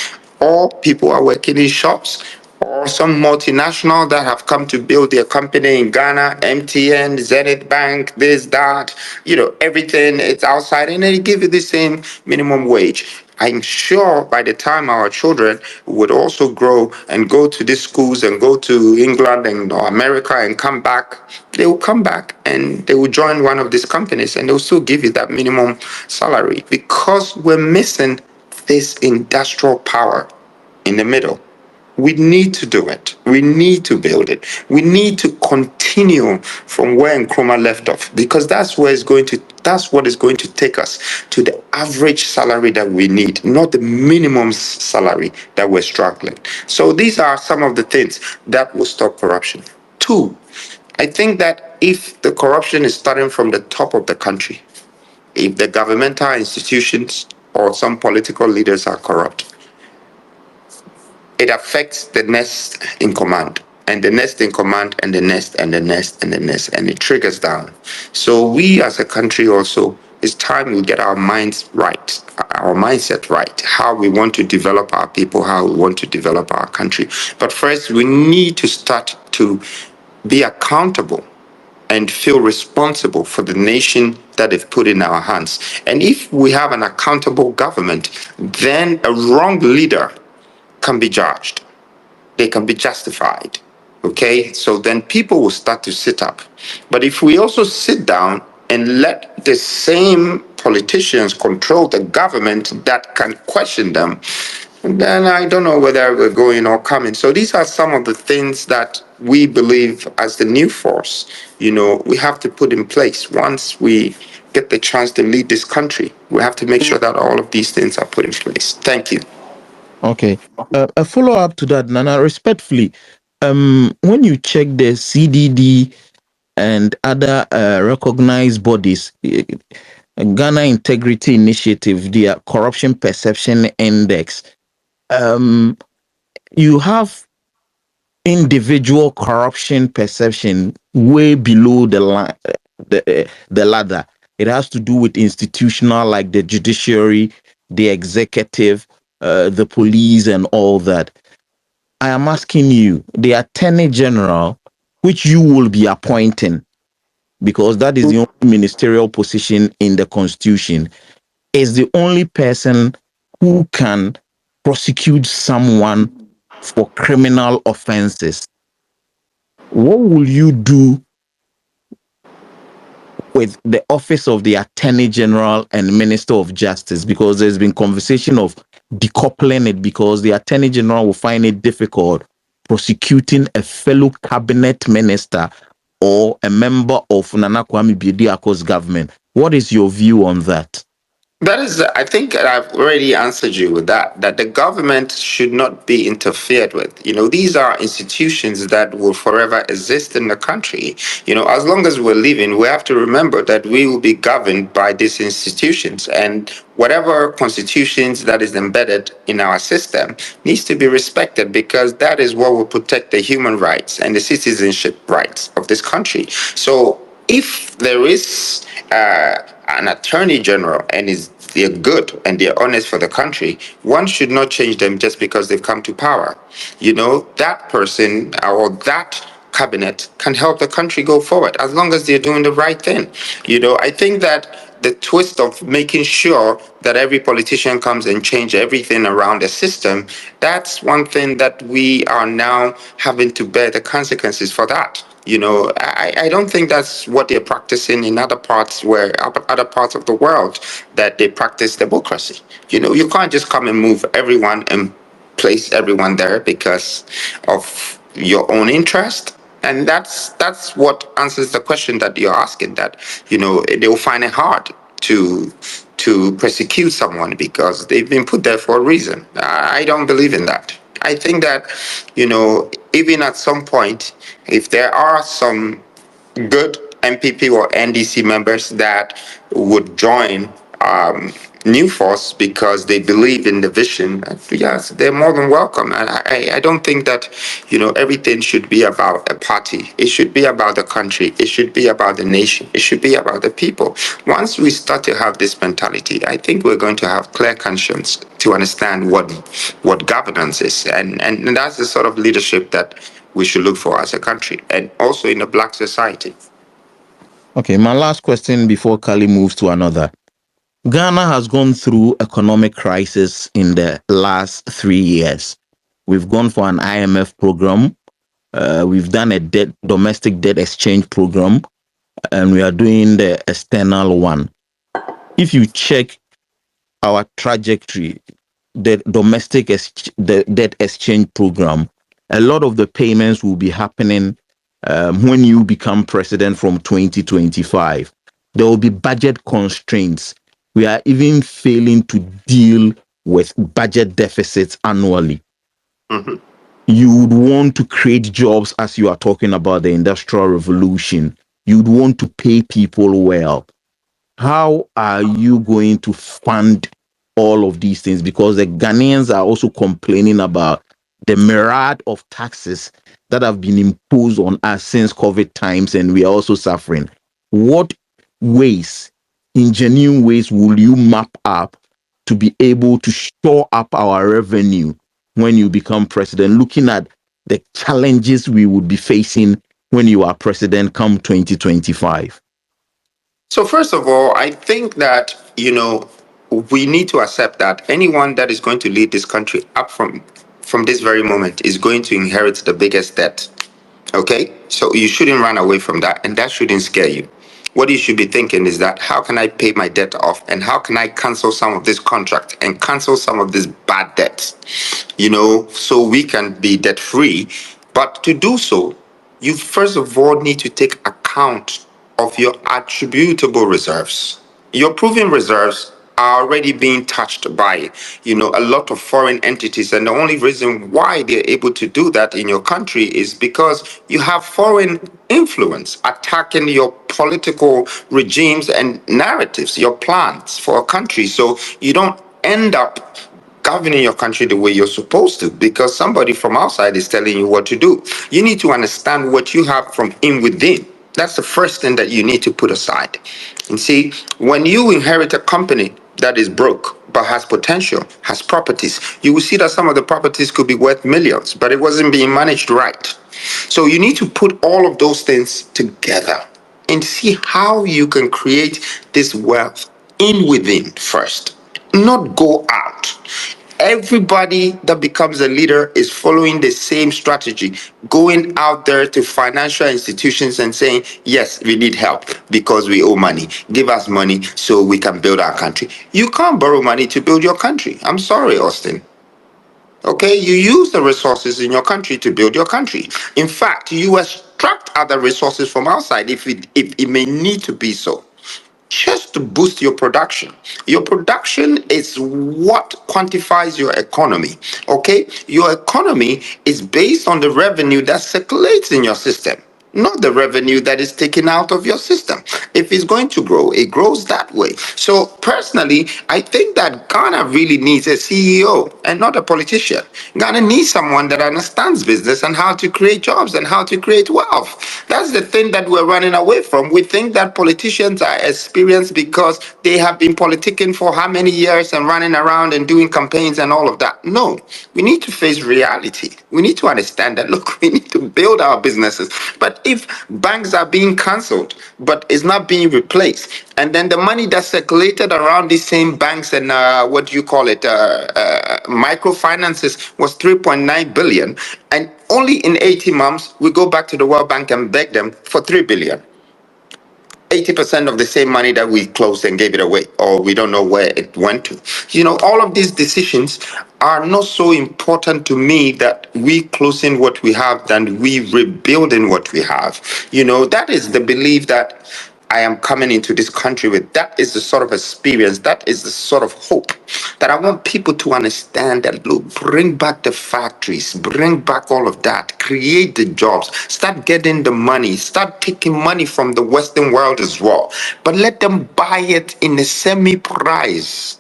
or people are working in shops, or some multinational that have come to build their company in Ghana, MTN, Zenith Bank, this, that, everything, it's outside, and they give you the same minimum wage. I'm sure by the time our children would also grow and go to these schools and go to England and or America and come back, they will come back and they will join one of these companies, and they'll still give you that minimum salary, because we're missing this industrial power in the middle. We need to do it. We need to build it. We need to continue from where Nkrumah left off, because that's what is going to take us to the average salary that we need, not the minimum salary that we're struggling. So these are some of the things that will stop corruption. Two, I think that if the corruption is starting from the top of the country, if the governmental institutions or some political leaders are corrupt, it affects the next in command, and the next in command, and the next, and the next, and the next, and it triggers down. So we as a country also, it's time we get our minds right, our mindset right, how we want to develop our people, how we want to develop our country. But first, we need to start to be accountable and feel responsible for the nation that they've put in our hands. And if we have an accountable government, then a wrong leader can be judged. They can be justified. Okay? So then people will start to sit up. But if we also sit down and let the same politicians control the government that can question them, then I don't know whether we're going or coming. So these are some of the things that we believe as the new force, we have to put in place once we get the chance to lead this country. We have to make sure that all of these things are put in place. Thank you. Okay. A follow up to that, Nana, respectfully, when you check the CDD and other recognized bodies, Ghana Integrity Initiative, their Corruption Perception Index, you have individual corruption perception way below the line, the ladder. It has to do with institutional, like the judiciary, the executive, the police, and all that. I am asking you, the Attorney General, which you will be appointing, because that is the only ministerial position in the Constitution, is the only person who can prosecute someone for criminal offenses. What will you do with the office of the Attorney General and Minister of Justice? Because there's been conversation of decoupling it, because the Attorney General will find it difficult prosecuting a fellow cabinet minister or a member of Nana Kwame Bediako's government. What is your view on that? That is, I think I've already answered you with that the government should not be interfered with. These are institutions that will forever exist in the country. As long as we're living, we have to remember that we will be governed by these institutions, and whatever constitutions that is embedded in our system needs to be respected, because that is what will protect the human rights and the citizenship rights of this country. So if there is an attorney general and they're good and they're honest for the country, one should not change them just because they've come to power. That person or that cabinet can help the country go forward as long as they're doing the right thing. I think that the twist of making sure that every politician comes and change everything around the system, that's one thing that we are now having to bear the consequences for that. I don't think that's what they're practicing in other parts of the world, that they practice democracy. You can't just come and move everyone and place everyone there because of your own interest. And that's what answers the question that you're asking, that they'll find it hard to persecute someone because they've been put there for a reason. I don't believe in that. I think that even at some point, if there are some good MPP or NDC members that would join New Force because they believe in the vision, yes, they're more than welcome. And I don't think that everything should be about a party. It should be about the country. It should be about the nation. It should be about the people. Once we start to have this mentality, I think we're going to have clear conscience to understand what governance is, and that's the sort of leadership that we should look for as a country, and also in a black society. Okay, my last question before Kali moves to another. Ghana has gone through economic crisis in the last 3 years. We've gone for an IMF program. We've done a domestic debt exchange program, and we are doing the external one. If you check our trajectory, the the debt exchange program, a lot of the payments will be happening when you become president from 2025. There will be budget constraints. We are even failing to deal with budget deficits annually. Mm-hmm. You would want to create jobs, as you are talking about the industrial revolution. You'd want to pay people well. How are you going to fund all of these things? Because the Ghanaians are also complaining about the myriad of taxes that have been imposed on us since COVID times, and we are also suffering. What ways, in genuine ways, will you map up to be able to shore up our revenue when you become president, looking at the challenges we would be facing when you are president come 2025? So first of all, I think that we need to accept that anyone that is going to lead this country up from this very moment is going to inherit the biggest debt. Okay, so you shouldn't run away from that, and that shouldn't scare you. what you should be thinking is that how can I pay my debt off, and how can I cancel some of this contract and cancel some of this bad debts, so we can be debt free. But to do so, you first of all need to take account of your attributable reserves. Your proven reserves are already being touched by, a lot of foreign entities. And the only reason why they're able to do that in your country is because you have foreign influence attacking your political regimes and narratives, your plans for a country. So you don't end up governing your country the way you're supposed to because somebody from outside is telling you what to do. You need to understand what you have from in within. That's the first thing that you need to put aside. And see, when you inherit a company that is broke but has potential, has properties, you will see that some of the properties could be worth millions, but it wasn't being managed right. So you need to put all of those things together and see how you can create this wealth in within first, not go out. Everybody that becomes a leader is following the same strategy, going out there to financial institutions and saying, yes, we need help because we owe money. Give us money so we can build our country. You can't borrow money to build your country. I'm sorry, Austin. Okay, you use the resources in your country to build your country. In fact, you extract other resources from outside if it may need to be so, just to boost your production. Your production is what quantifies your economy. Okay, your economy is based on the revenue that circulates in your system, not the revenue that is taken out of your system. If it's going to grow, it grows that way. So personally, I think that Ghana really needs a CEO and not a politician. Ghana needs someone that understands business and how to create jobs and how to create wealth. That's the thing that we're running away from. We think that politicians are experienced because they have been politicking for how many years and running around and doing campaigns and all of that. No, we need to face reality. We need to understand that, look, we need to build our businesses. But if banks are being cancelled, but it's not being replaced, and then the money that circulated around these same banks and what do you call it, microfinances was 3.9 billion, and only in 18 months we go back to the World Bank and beg them for 3 billion. 80% of the same money that we closed and gave it away, or we don't know where it went to. All of these decisions are not so important to me that we closing what we have than we rebuilding what we have. That is the belief that I am coming into this country with. That is the sort of experience, that is the sort of hope that I want people to understand that, look, bring back the factories, bring back all of that, create the jobs, start getting the money, start taking money from the Western world as well, but let them buy it in a semi-price.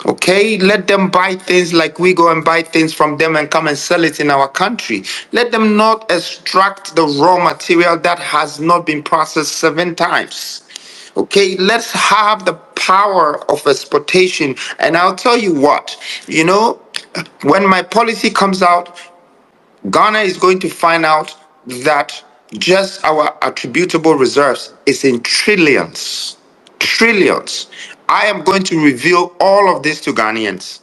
Okay, let them buy things like we go and buy things from them and come and sell it in our country. Let them not extract the raw material that has not been processed 7 times. Okay, let's have the power of exportation. And I'll tell you what, when my policy comes out, Ghana is going to find out that just our attributable reserves is in trillions. Trillions. I am going to reveal all of this to Ghanaians.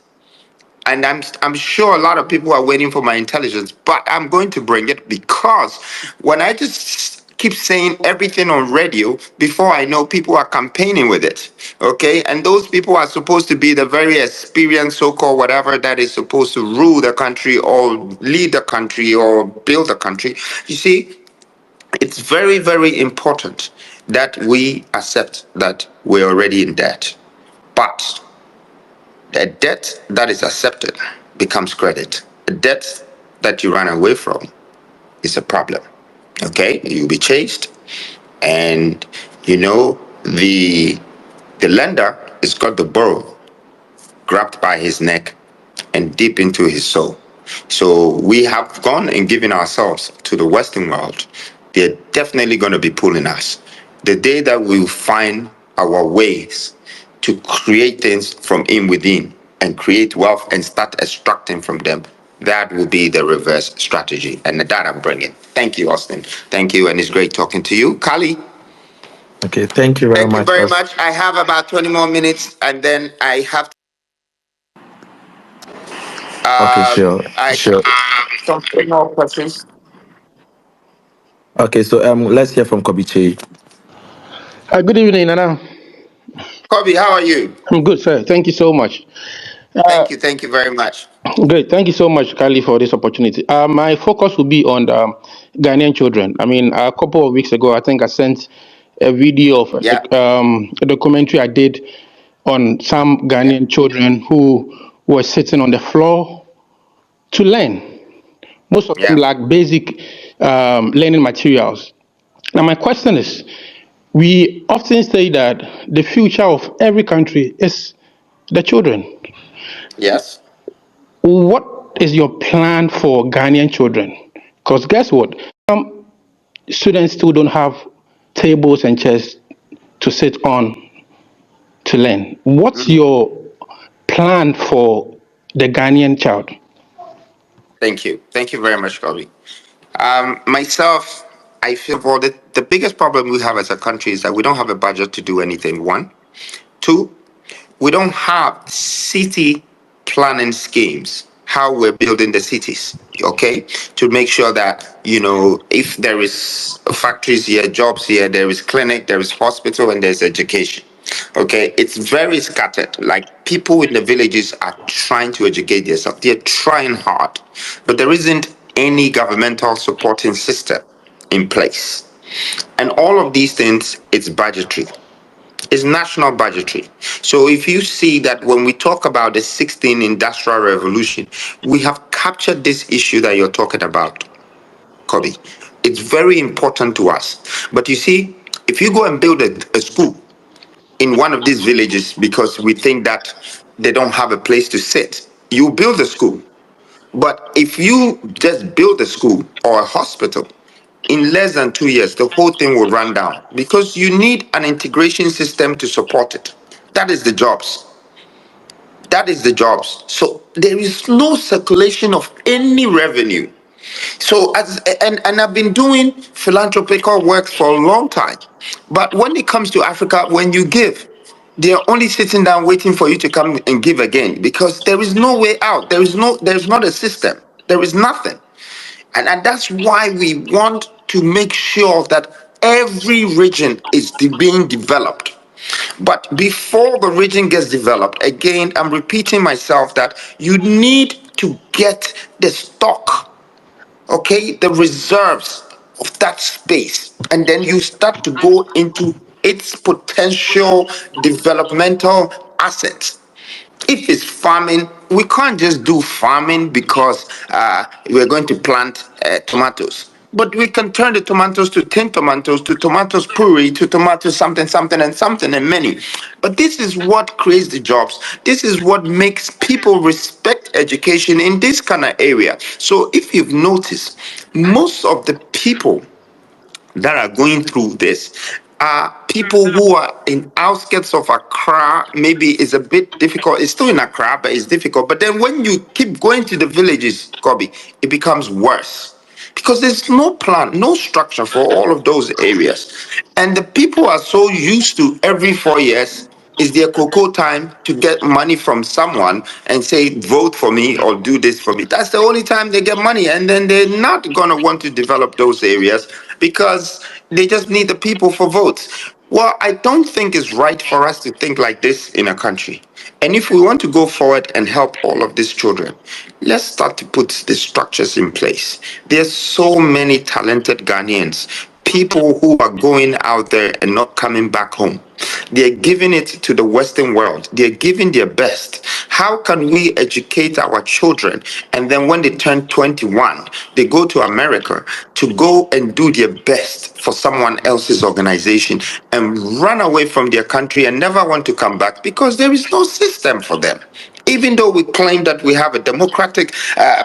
And I'm sure a lot of people are waiting for my intelligence, but I'm going to bring it because when I just keep saying everything on radio, before I know, people are campaigning with it. Okay, and those people are supposed to be the very experienced so-called whatever that is supposed to rule the country or lead the country or build the country. You see, it's very, very important that we accept that we're already in debt, but a debt that is accepted becomes credit. A debt that you run away from is a problem. Okay, you'll be chased, and the lender is got the borrower grabbed by his neck and deep into his soul. So we have gone and given ourselves to the Western world. They're definitely going to be pulling us. The day that we find our ways to create things from in within and create wealth and start extracting from them, that will be the reverse strategy. And that I'm bringing. Thank you, Austin. Thank you. And it's great talking to you. Kali, Okay, thank you very thank you much. very much. I have about 20 more minutes and then I have Okay, sure, I sure. some more questions. Okay, so let's hear from Kobiche. Good evening, Nana. Kobe, how are you? I'm good, sir. Thank you so much. Thank you very much. Great. Thank you so much, Kali, for this opportunity. My focus will be on Ghanaian children. I mean, a couple of weeks ago, I think I sent a video of Yeah, a documentary I did on some yeah, Ghanaian children who were sitting on the floor to learn. Most of them yeah. lack basic learning materials. Now, my question is, we often say that the future of every country is the children. Yes. What is your plan for Ghanaian children? Because guess what? Some students still don't have tables and chairs to sit on to learn. What's Mhm. your plan for the Ghanaian child? Thank you. Thank you very much, Kobe. Myself, I feel for the biggest problem we have as a country is that we don't have a budget to do anything. One. Two, we don't have city planning schemes, how we're building the cities, okay? To make sure that, if there is factories here, jobs here, there is clinic, there is hospital, and there's education. Okay, it's very scattered. Like people in the villages are trying to educate themselves. They're trying hard, but there isn't any governmental supporting system in place. And all of these things, it's budgetary, is national budgetary. So if you see that when we talk about the 16th industrial revolution, we have captured this issue that you're talking about, Kobe. It's very important to us. But you see, if you go and build a school in one of these villages because we think that they don't have a place to sit, you build a school. But if you just build a school or a hospital, in less than 2 years, the whole thing will run down because you need an integration system to support it. That is the jobs. That is the jobs. So there is no circulation of any revenue. So and I've been doing philanthropical work for a long time. But when it comes to Africa, when you give, they're only sitting down waiting for you to come and give again because there is no way out. There's not a system. There is nothing. And that's why we want to make sure that every region is being developed. But before the region gets developed, again, I'm repeating myself that you need to get the stock, okay, the reserves of that space. And then you start to go into its potential developmental assets. If it's farming, we can't just do farming because we're going to plant tomatoes. But we can turn the tomatoes to tin tomatoes, to tomatoes puree, to tomatoes something, something, and something, and many. But this is what creates the jobs. This is what makes people respect education in this kind of area. So if you've noticed, most of the people that are going through this are people who are in outskirts of Accra. Maybe it's a bit difficult. It's still in Accra, but it's difficult. But then when you keep going to the villages, Kobe, it becomes worse because there's no plan, no structure for all of those areas. And the people are so used to every 4 years is their cocoa time to get money from someone and say, vote for me or do this for me. That's the only time they get money. And then they're not going to want to develop those areas because they just need the people for votes. Well, I don't think it's right for us to think like this in a country. And if we want to go forward and help all of these children, let's start to put the structures in place. There's so many talented Ghanaians, people who are going out there and not coming back home. They're giving it to the Western world. They're giving their best. How can we educate our children and then when they turn 21, they go to America to go and do their best for someone else's organization and run away from their country and never want to come back because there is no system for them? Even though we claim that we have a democratic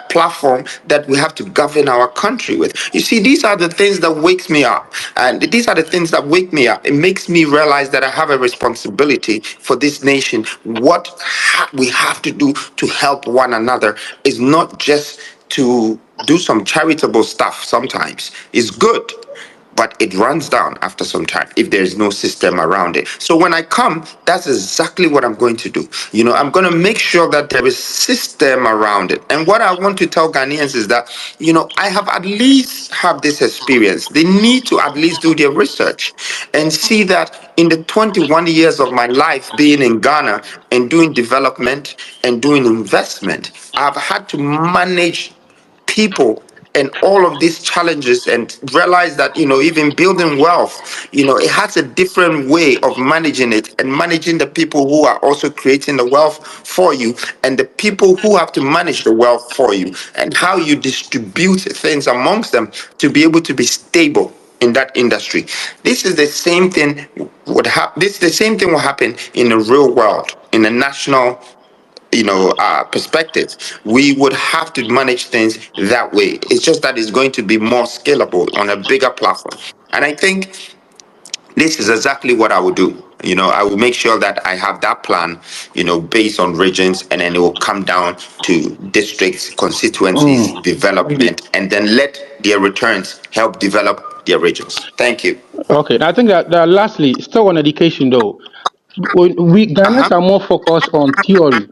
platform that we have to govern our country with. You see, these are the things that wakes me up. And these are the things that wake me up. It makes me realize that I have a responsibility for this nation. What we have to do to help one another is not just to do some charitable stuff sometimes. It's good. but it runs down after some time if there's no system around it. So when I come, that's exactly what I'm going to do. I'm going to make sure that there is system around it. And what I want to tell Ghanaians is that, I have at least have this experience. They need to at least do their research and see that in the 21 years of my life being in Ghana and doing development and doing investment, I've had to manage people and all of these challenges and realize that even building wealth, it has a different way of managing it and managing the people who are also creating the wealth for you and the people who have to manage the wealth for you and how you distribute things amongst them to be able to be stable in that industry. This is the same thing will happen in the real world, in the national perspective. We would have to manage things that way. It's just that it's going to be more scalable on a bigger platform. And I think this is exactly what I would do. I will make sure that I have that plan, based on regions, and then it will come down to districts, constituencies, development, and then let their returns help develop their regions. Thank you. Okay, I think that lastly, still on education though, we Ghanaians Uh-huh. are more focused on theory.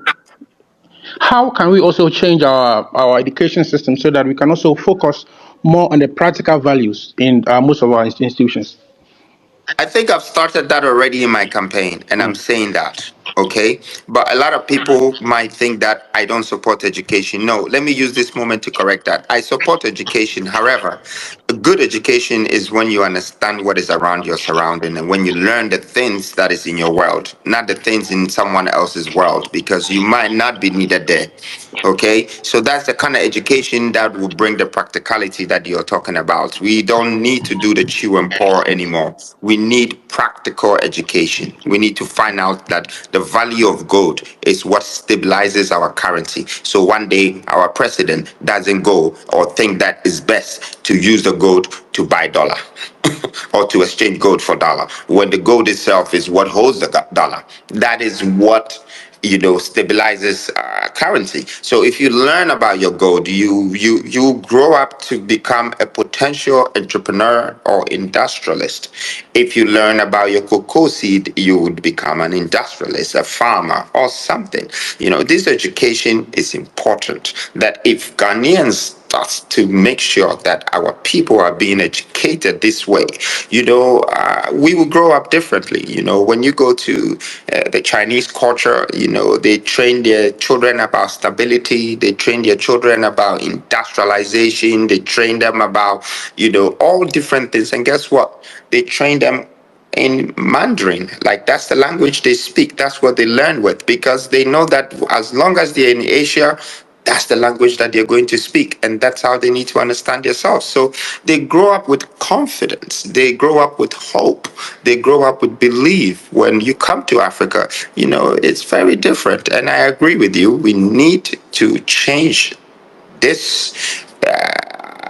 How can we also change our education system so that we can also focus more on the practical values in most of our institutions? I think I've started that already in my campaign, and I'm saying that, okay? But a lot of people might think that I don't support education. No, let me use this moment to correct that. I support education. However, a good education is when you understand what is around your surrounding and when you learn the things that is in your world, not the things in someone else's world, because you might not be needed there. Okay, so that's the kind of education that will bring the practicality that you're talking about. We don't need to do the chew and pour anymore. We need practical education. We need to find out that the value of gold is what stabilizes our currency. So one day our president doesn't go or think that it's best to use the gold to buy dollar or to exchange gold for dollar when the gold itself is what holds the dollar. That is what stabilizes currency. So if you learn about your gold, you grow up to become a potential entrepreneur or industrialist. If you learn about your cocoa seed, you would become an industrialist, a farmer, or something. This education is important. That if Ghanaians us to make sure that our people are being educated this way, we will grow up differently. When you go to the Chinese culture, they train their children about stability, they train their children about industrialization, they train them about, all different things. And guess what? They train them in Mandarin. Like that's the language they speak. That's what they learn with because they know that as long as they're in Asia, that's the language that they're going to speak. And that's how they need to understand themselves. So they grow up with confidence. They grow up with hope. They grow up with belief. When you come to Africa, it's very different. And I agree with you. We need to change this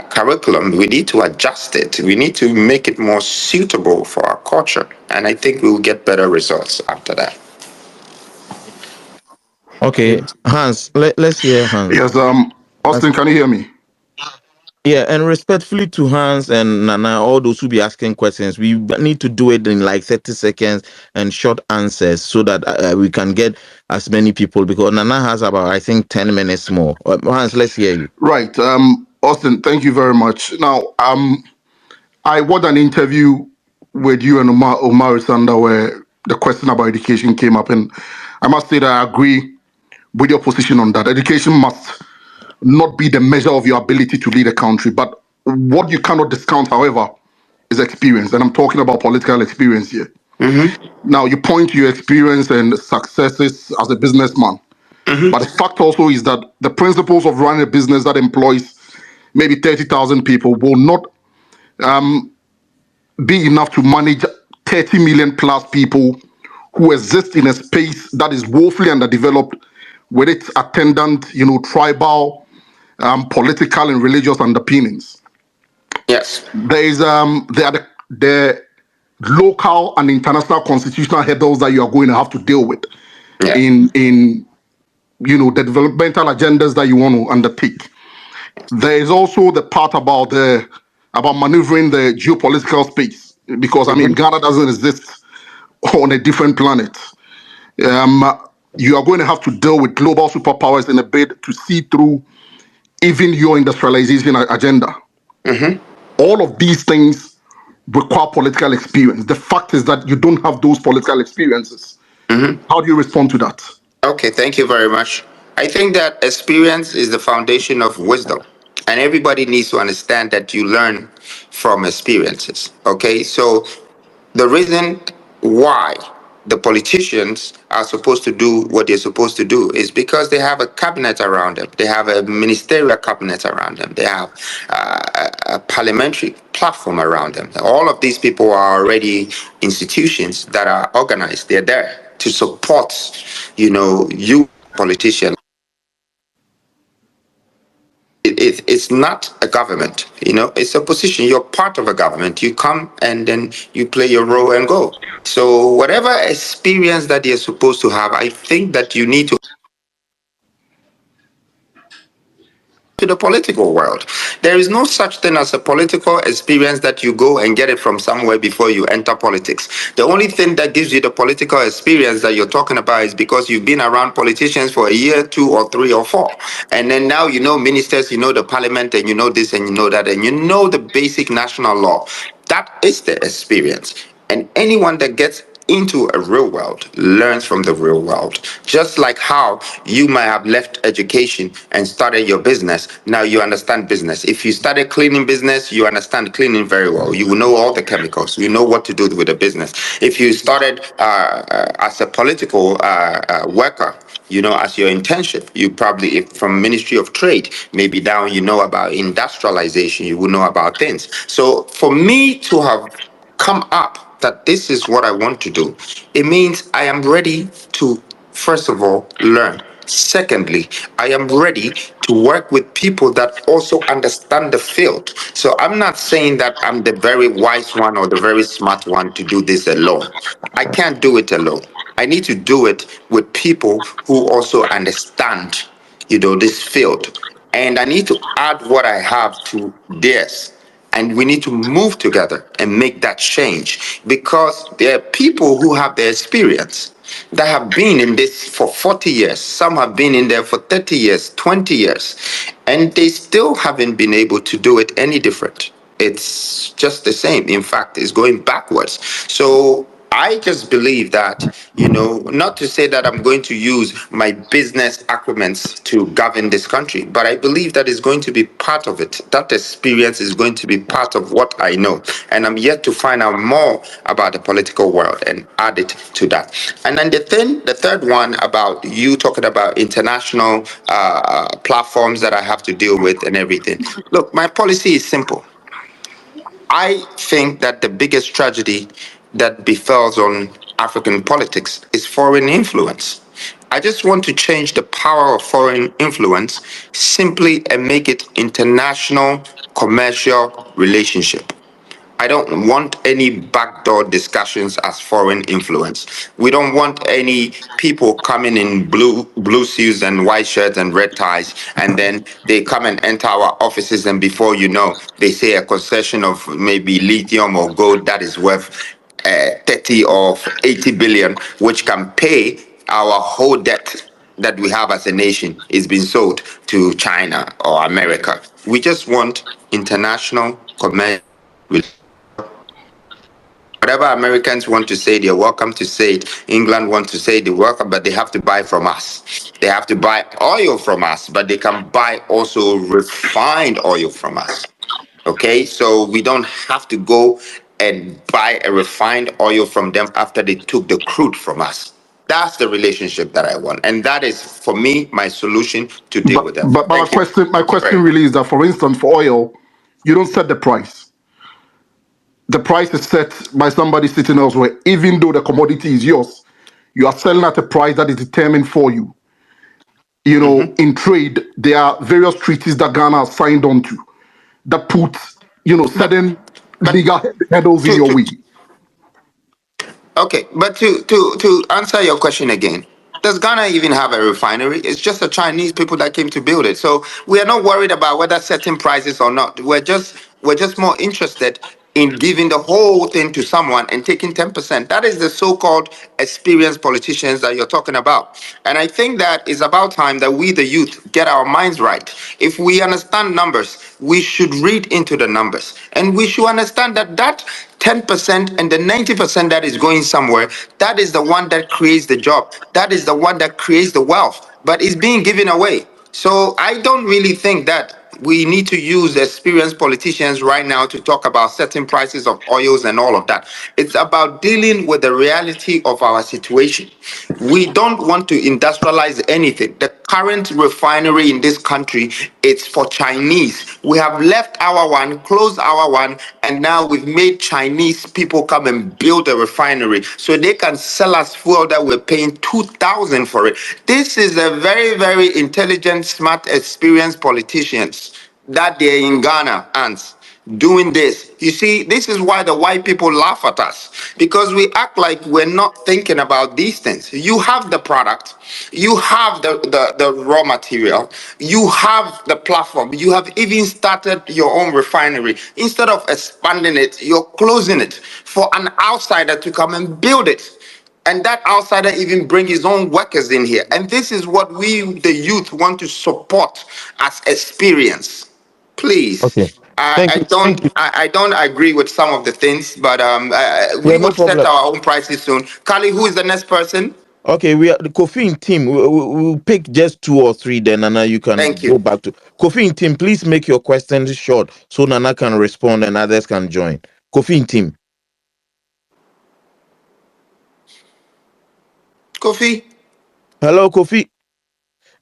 curriculum. We need to adjust it. We need to make it more suitable for our culture. And I think we'll get better results after that. Okay, Hans, let's hear Hans. Yes, Austin, can you hear me? Yeah, and respectfully to Hans and Nana, all those who be asking questions, we need to do it in like 30 seconds and short answers so that we can get as many people, because Nana has about, I think, 10 minutes more. Hans, let's hear you. Right. Austin, thank you very much. Now, I watched an interview with you and Omar Sanda where the question about education came up, and I must say that I agree with your position on that. Education must not be the measure of your ability to lead a country, but what you cannot discount, however, is experience. And I'm talking about political experience here. Mm-hmm. Now, you point to your experience and successes as a businessman. Mm-hmm. But the fact also is that the principles of running a business that employs maybe 30,000 people will not be enough to manage 30 million plus people who exist in a space that is woefully underdeveloped with its attendant, tribal, political and religious underpinnings. Yes. There are the local and international constitutional hurdles that you are going to have to deal with in the developmental agendas that you want to undertake. There is also the part about the about maneuvering the geopolitical space because I mean Ghana doesn't exist on a different planet. Um, you are going to have to deal with global superpowers in a bid to see through even your industrialization agenda. All of these things require political experience. The fact is that you don't have those political experiences. How do you respond to that? Okay, thank you very much. I think that experience is the foundation of wisdom, and everybody needs to understand that you learn from experiences. Okay, so the reason why the politicians are supposed to do what they're supposed to do is because they have a cabinet around them, they have a ministerial cabinet around them, they have a parliamentary platform around them. All of these people are already institutions that are organized, they're there to support, you politician. It's not a government, it's a position. You're part of a government. You come and then you play your role and go. So whatever experience that you're supposed to have, I think that you need to the political world. There is no such thing as a political experience that you go and get it from somewhere before you enter politics. The only thing that gives you the political experience that you're talking about is because you've been around politicians for a year, 2 or 3 or 4. And then now you know ministers, you know the parliament, and you know this and you know that, and you know the basic national law. That is the experience. And anyone that gets into a real world learns from the real world. Just like how you might have left education and started your business, now you understand business. If you started cleaning business, you understand cleaning very well. You will know all the chemicals. You know what to do with the business. If you started as a political worker, as your intention, you probably, if from Ministry of Trade, maybe down, about industrialization, you will know about things. So for me to have come up that this is what I want to do, it means I am ready to, first of all, learn. Secondly, I am ready to work with people that also understand the field. So I'm not saying that I'm the very wise one or the very smart one to do this alone. I can't do it alone. I need to do it with people who also understand, this field. And I need to add what I have to theirs, and we need to move together and make that change, because there are people who have the experience that have been in this for 40 years. Some have been in there for 30 years, 20 years, and they still haven't been able to do it any different. It's just the same. In fact, it's going backwards. So I just believe that, not to say that I'm going to use my business accumens to govern this country, but I believe that is going to be part of it. That experience is going to be part of what I know. And I'm yet to find out more about the political world and add it to that. And then the third one about you talking about international platforms that I have to deal with and everything. Look, my policy is simple. I think that the biggest tragedy that befalls on African politics is foreign influence. I just want to change the power of foreign influence simply and make it international commercial relationship. I don't want any backdoor discussions as foreign influence. We don't want any people coming in blue suits and white shirts and red ties, and then they come and enter our offices, and before you know, they say a concession of maybe lithium or gold that is worth 30 or 80 billion, which can pay our whole debt that we have as a nation, is being sold to China or America. We just want international commercial. Whatever Americans want to say, they're welcome to say it. England wants to say they're welcome, but they have to buy from us. They have to buy oil from us, but they can buy also refined oil from us. Okay, so we don't have to go and buy a refined oil from them after they took the crude from us. That's the relationship that I want, and that is, for me, my solution to deal But with them. but, but Thank you. my question really is that, for instance, for oil, you don't set the price. The price is set by somebody sitting elsewhere. Even though the commodity is yours, you are selling at a price that is determined for you. In trade, there are various treaties that Ghana has signed on to that put, But certain but legal hurdles in to your to way. Okay, but to answer your question again, does Ghana even have a refinery? It's just the Chinese people that came to build it. So we are not worried about whether setting prices or not. We're just We're just more interested in giving the whole thing to someone and taking 10%. That is the so-called experienced politicians that you're talking about. And I think that it's about time that we, the youth, get our minds right. If we understand numbers, we should read into the numbers. And we should understand that that 10% and the 90% that is going somewhere, that is the one that creates the job. That is the one that creates the wealth, but it's being given away. So I don't really think that we need to use experienced politicians right now to talk about setting prices of oils and all of that. It's about dealing with the reality of our situation. We don't want to industrialize anything. The current refinery in this country, it's for Chinese. We have left our one, closed our one, and now we've made Chinese people come and build a refinery so they can sell us fuel that we're paying 2,000 for it. This is a very, very intelligent, smart, experienced politicians that they're in Ghana and doing this. You see, this is why the white people laugh at us, because we act like we're not thinking about these things. You have the product, you have the raw material, you have the platform, you have even started your own refinery. Instead of expanding it, you're closing it for an outsider to come and build it. And that outsider even bring his own workers in here. And this is what we, the youth, want to support as experience. Please. Okay. I, Thank I you. don't Thank you. I, I don't agree with some of the things, but Yeah, we no would set problem. our own prices soon. Kali, who is the next person? Okay, we are the Kofi team. We'll pick just two or three, then Nana, you can Thank go you. back to Kofi team. Please make your questions short so Nana can respond and others can join. Kofi team. Kofi. Hello, Kofi.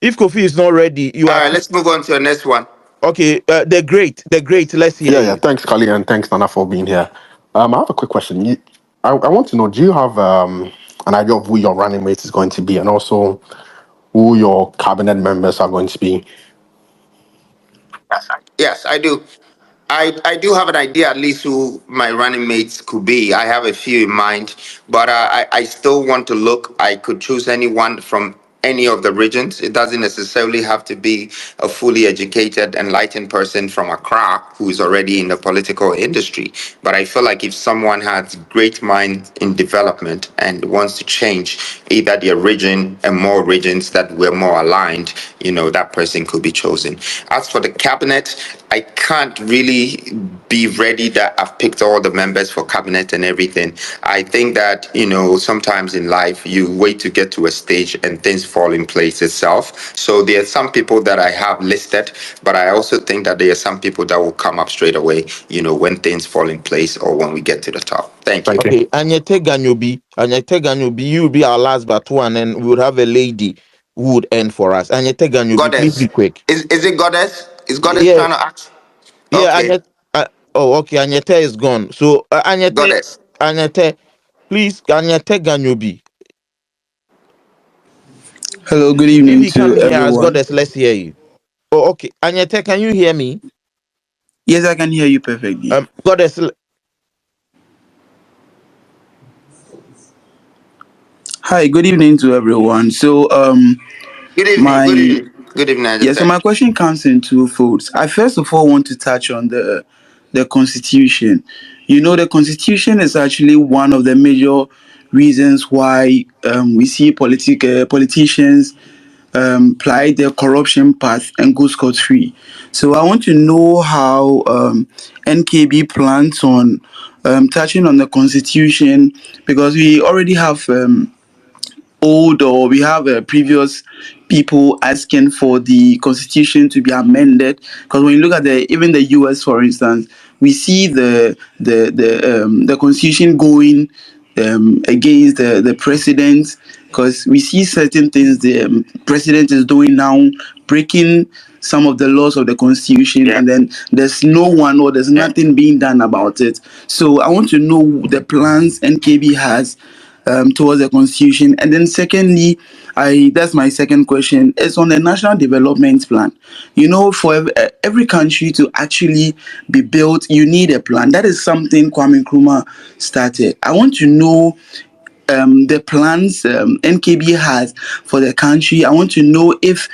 If Kofi is not ready, you All are right, let's move on to the next one. okay. The great. Let's hear Yeah. you. Thanks, Kali, and thanks, Nana, for being here. I have a quick question. I want to know, do you have an idea of who your running mate is going to be, and also who your cabinet members are going to be? Yes, I do. I do have an idea at least who my running mates could be. I have a few in mind, but I still want to look. I could choose anyone from any of the regions. It doesn't necessarily have to be a fully educated, enlightened person from Accra who is already in the political industry. But I feel like if someone has great mind in development and wants to change either their region and more regions that we're more aligned, that person could be chosen. As for the cabinet, I can't really be ready that I've picked all the members for cabinet and everything. I think that, sometimes in life you wait to get to a stage and things fall in place itself. So there are some people that I have listed, but I also think that there are some people that will come up straight away, when things fall in place or when we get to the top. Thank you. Thank you. Okay, Anyete Ganyobi, you will be our last but one, and we would have a lady who would end for us. Anyete Ganyobi, please Goddess. be quick. Is it Goddess? Is Goddess Yeah, trying to ask? yeah, Okay. Anyete. Oh, okay, Anyete is gone. So, Goddess. Anyete, please, Anyete Ganyobi. Hello, good If evening he to can't hear us, everyone. Goddess, let's hear you. Oh, okay. Anyete, can you hear me? Yes, I can hear you perfectly. Goddess, Hi, good evening to everyone. So, Good evening. Good my evening. Good evening, I yeah, just so said. my question comes in two folds. I first of all want to touch on the constitution. The constitution is actually one of the major reasons why we see politicians ply their corruption path and go scot free. So I want to know how NKB plans on touching on the constitution, because we already have old, or we have previous people asking for the constitution to be amended. Because when you look at even the US, for instance, we see the constitution going against the president, because we see certain things the president is doing now, breaking some of the laws of the constitution, Yeah. and then there's no one, or there's nothing being done about it. So I want to know the plans NKB has towards the constitution. And then secondly, I that's my second question, is on the national development plan. For every country to actually be built, you need a plan. That is something Kwame Nkrumah started. I want to know the plans NKB has for the country. I want to know if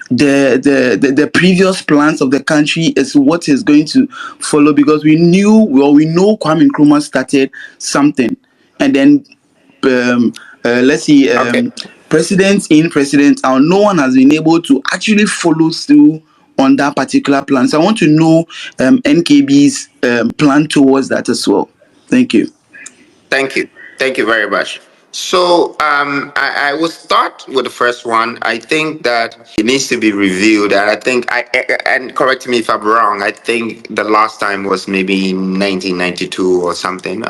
the previous plans of the country is what is going to follow, because we know Kwame Nkrumah started something, and then let's see, Okay. presidents out, no one has been able to actually follow through on that particular plan. So I want to know NKB's plan towards that as well. Thank you. Thank you. Thank you very much. So I will start with the first one. I think that it needs to be reviewed, and and correct me if I'm wrong. I think the last time was maybe in 1992 or something.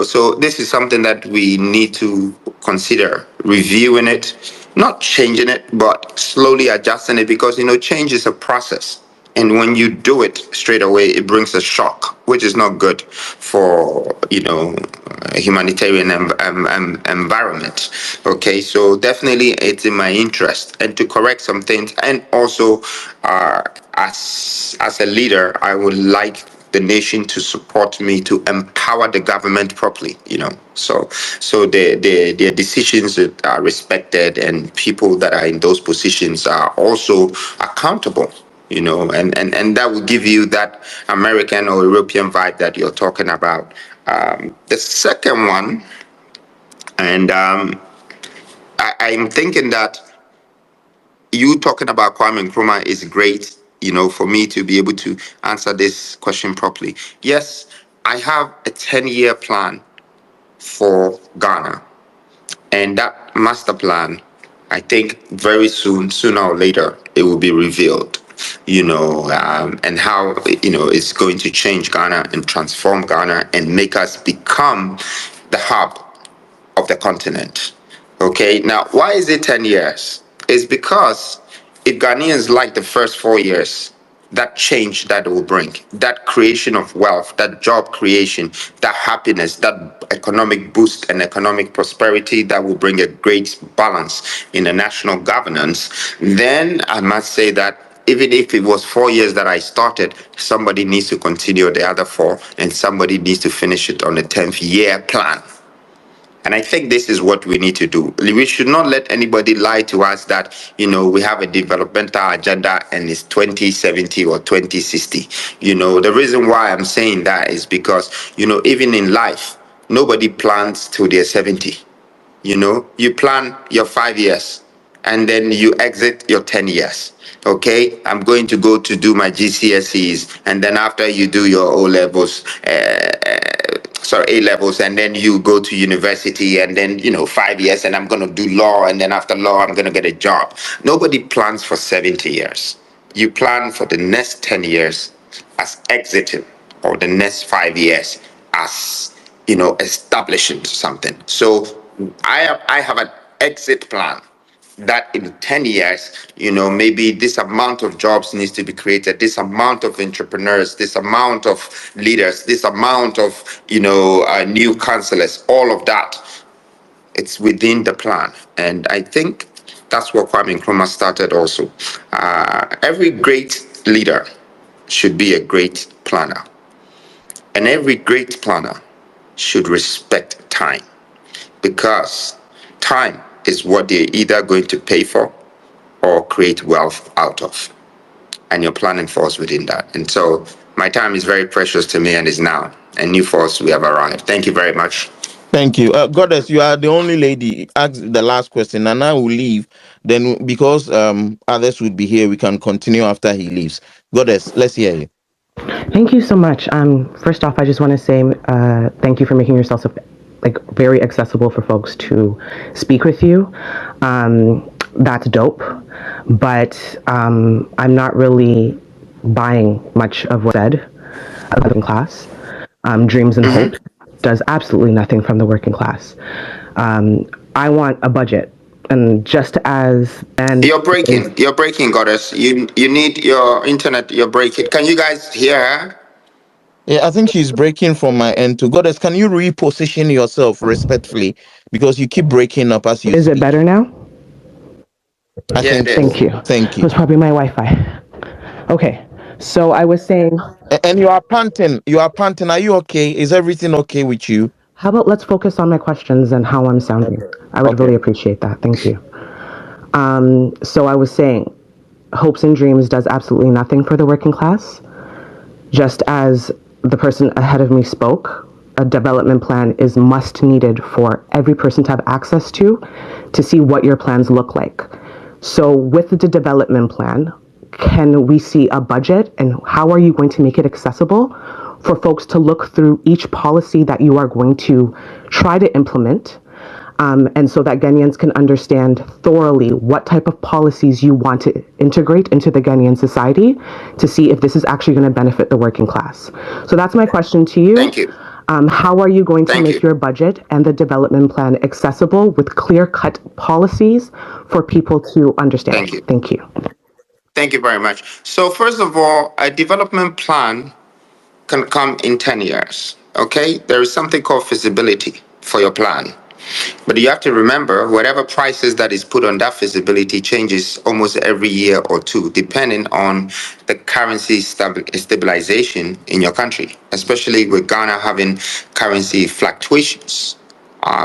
So this is something that we need to consider reviewing it, not changing it, but slowly adjusting it, because change is a process. And when you do it straight away, it brings a shock, which is not good for a humanitarian environment. Okay, so definitely it's in my interest and to correct some things, and also as a leader, I would like the nation to support me to empower the government properly. So their decisions are respected, and people that are in those positions are also accountable. And that will give you that American or European vibe that you're talking about. The second one, and I'm thinking that you talking about Kwame Nkrumah is great, for me to be able to answer this question properly. Yes, I have a 10-year plan for Ghana. And that master plan, I think very soon, sooner or later, it will be revealed, and how, it's going to change Ghana and transform Ghana and make us become the hub of the continent. Okay, now why is it 10 years? It's because if Ghanaians like the first 4 years, that change that it will bring, that creation of wealth, that job creation, that happiness, that economic boost and economic prosperity that will bring a great balance in the national governance, then I must say that even if it was 4 years that I started, somebody needs to continue the other four, and somebody needs to finish it on the 10th year plan. And I think this is what we need to do. We should not let anybody lie to us that, we have a developmental agenda and it's 2070 or 2060. The reason why I'm saying that is because, even in life, nobody plans till they're 70. You plan your 5 years and then you exit your 10 years. Okay, I'm going to go to do my GCSEs, and then after you do your O levels, A levels, and then you go to university, and then 5 years, and I'm going to do law, and then after law, I'm going to get a job. Nobody plans for 70 years. You plan for the next 10 years as exiting, or the next 5 years as establishing something. So I have an exit plan that in 10 years, maybe this amount of jobs needs to be created, this amount of entrepreneurs, this amount of leaders, this amount of, new councillors, all of that, it's within the plan. And I think that's what Kwame Nkrumah started also. Every great leader should be a great planner. And every great planner should respect time, because time is what they're either going to pay for or create wealth out of. And you're planning for us within that. And so my time is very precious to me and is now. And new for us, we have arrived. Thank you very much. Thank you. Goddess, you are the only lady. Ask the last question, and I will leave. Then, because others would be here, we can continue after he leaves. Goddess, let's hear you. Thank you so much. First off, I just want to say thank you for making yourself very accessible for folks to speak with you. That's dope. But I'm not really buying much of what said in class. Dreams and hopes does absolutely nothing from the working class. I want a budget. And just as You're breaking, Goddess. You need your internet. You're breaking. Can you guys hear her? Yeah, I think she's breaking from my end too. Goddess, can you reposition yourself respectfully, because you keep breaking up as you Is speak. it better now? I think so. Thank you. Thank you. It was probably my Wi-Fi. Okay, so I was saying. And you are panting. You are panting. Are you okay? Is everything okay with you? How about let's focus on my questions and how I'm sounding? I would really appreciate that. Thank you. So I was saying, hopes and dreams does absolutely nothing for the working class. Just as the person ahead of me spoke, a development plan is must needed for every person to have access to see what your plans look like. So with the development plan, can we see a budget, and how are you going to make it accessible for folks to look through each policy that you are going to try to implement, and so that Ghanaians can understand thoroughly what type of policies you want to integrate into the Ghanaian society to see if this is actually going to benefit the working class. So that's my question to you. Thank you. How are you going to Thank make you. your budget and the development plan accessible with clear-cut policies for people to understand? Thank you. Thank you. Thank you very much. So first of all, a development plan can come in 10 years. Okay? There is something called feasibility for your plan. But you have to remember, whatever prices that is put on that feasibility changes almost every year or two, depending on the currency stabilization in your country, especially with Ghana having currency fluctuations.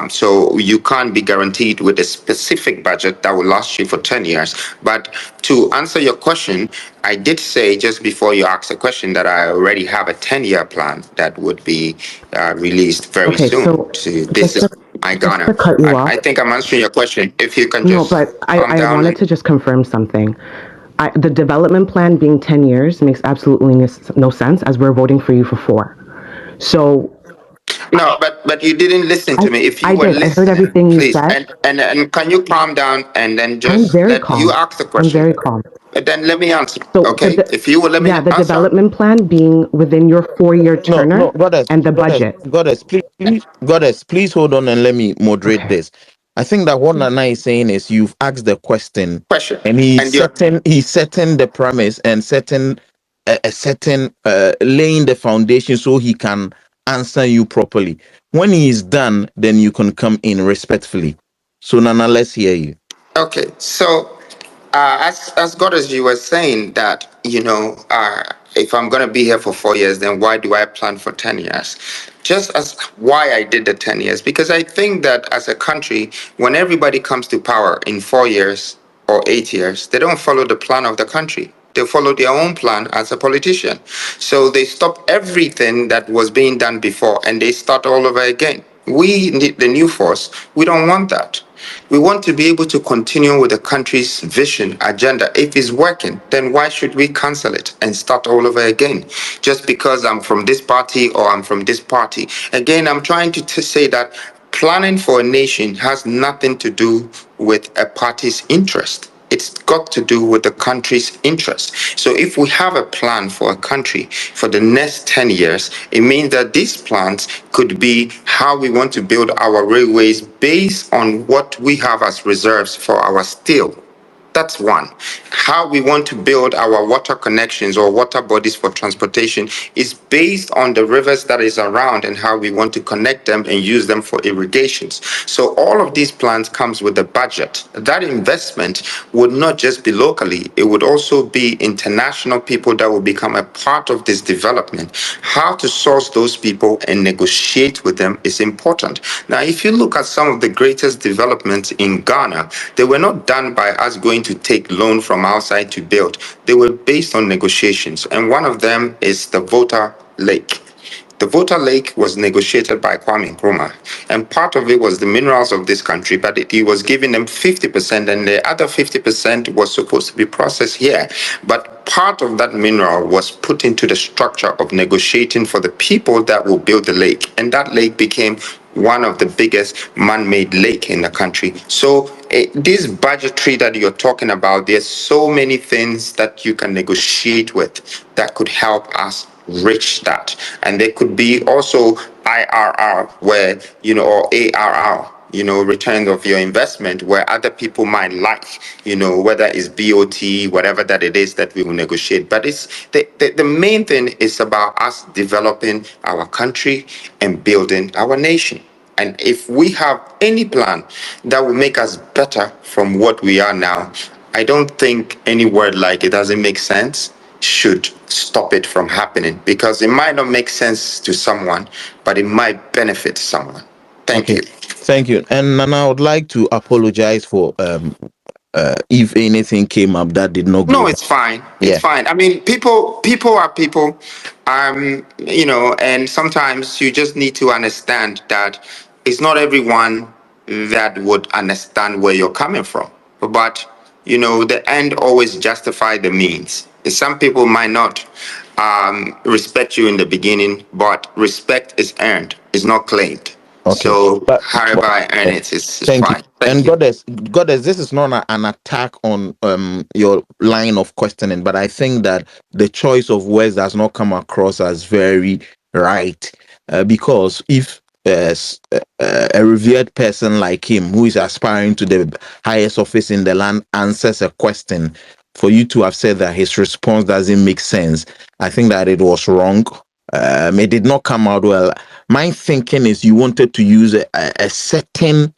So you can't be guaranteed with a specific budget that will last you for 10 years. But to answer your question, I did say just before you asked the question that I already have a 10-year plan that would be released very Okay, soon. so To this just is to, my just Ghana. to cut you off. I think I'm answering your question. If you can No, just but calm I down wanted and to just confirm something. The development plan being 10 years makes absolutely no sense, as we're voting for you for 4. So no, but you didn't listen to me. If you I were did. I heard listening, everything you please, said. and can you calm down and then I'm just very let you calm. ask the I'm question. very calm. Then let me answer. So Okay, if you will let me the answer. development plan being within your 4-year No, tenor and the budget. Goddess, please hold on and let me moderate Okay. this. I think that what Nana is saying is you've asked the question, Question, and and you're he's setting the premise and setting a certain laying the foundation so he can answer you properly. When he is done, then you can come in respectfully. So Nana, let's hear you. okay. So, as God, as you were saying that, if I'm gonna be here for 4 years, then why do I plan for 10 years? Just as why I did the 10 years, because I think that as a country, when everybody comes to power in 4 years or 8 years, they don't follow the plan of the country. They follow their own plan as a politician. So they stop everything that was being done before and they start all over again. We need the new force. We don't want that. We want to be able to continue with the country's vision, agenda. If it's working, then why should we cancel it and start all over again? Just because I'm from this party or I'm from this party. Again, I'm trying to say that planning for a nation has nothing to do with a party's interest. It's got to do with the country's interest. So if we have a plan for a country for the next 10 years, it means that these plans could be how we want to build our railways based on what we have as reserves for our steel. That's one. How we want to build our water connections or water bodies for transportation is based on the rivers that is around and how we want to connect them and use them for irrigations. So all of these plans comes with a budget. That investment would not just be locally, it would also be international people that will become a part of this development. How to source those people and negotiate with them is important. Now, if you look at some of the greatest developments in Ghana, they were not done by us going to take loan from outside to build. They were based on negotiations. And one of them is the Volta Lake. The Volta Lake was negotiated by Kwame Nkrumah, and part of it was the minerals of this country, but he was giving them 50%, and the other 50% was supposed to be processed here. But part of that mineral was put into the structure of negotiating for the people that will build the lake, and that lake became one of the biggest man-made lake in the country. So this budgetary that you're talking about, there's so many things that you can negotiate with that could help us reach that. And there could be also IRR where, or ARR, return of your investment where other people might like, whether it's BOT, whatever that it is that we will negotiate. But it's the main thing is about us developing our country and building our nation. And if we have any plan that will make us better from what we are now, I don't think any word like it doesn't make sense should stop it from happening, because it might not make sense to someone, but it might benefit someone. Thank Okay, you. thank you. And Nana, I would like to apologize for if anything came up that did not No, go. it's fine. It's Yeah. fine. I mean, people are people. And sometimes you just need to understand that it's not everyone that would understand where you're coming from. But the end always justify the means. Some people might not respect you in the beginning, but respect is earned, it's not claimed. Okay. So But however I earn yeah. it is Thank you. fine. Thank And you. goddess, this is not an attack on your line of questioning, but I think that the choice of words does not come across as very right, because if a revered person like him, who is aspiring to the highest office in the land, answers a question, for you to have said that his response doesn't make sense, I think that it was wrong. It did not come out well. My thinking is you wanted to use a certain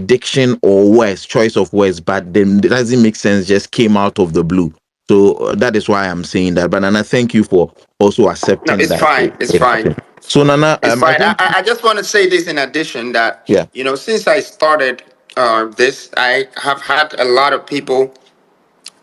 diction or words, choice of words, but then it doesn't make sense, just came out of the blue. So that is why I'm saying that. But Nana, thank you for also No, accepting it's that. fine. It's It fine. happened. So Nana, It's I fine. I, think I I just want to say this in addition that, yeah. since I started this, I have had a lot of people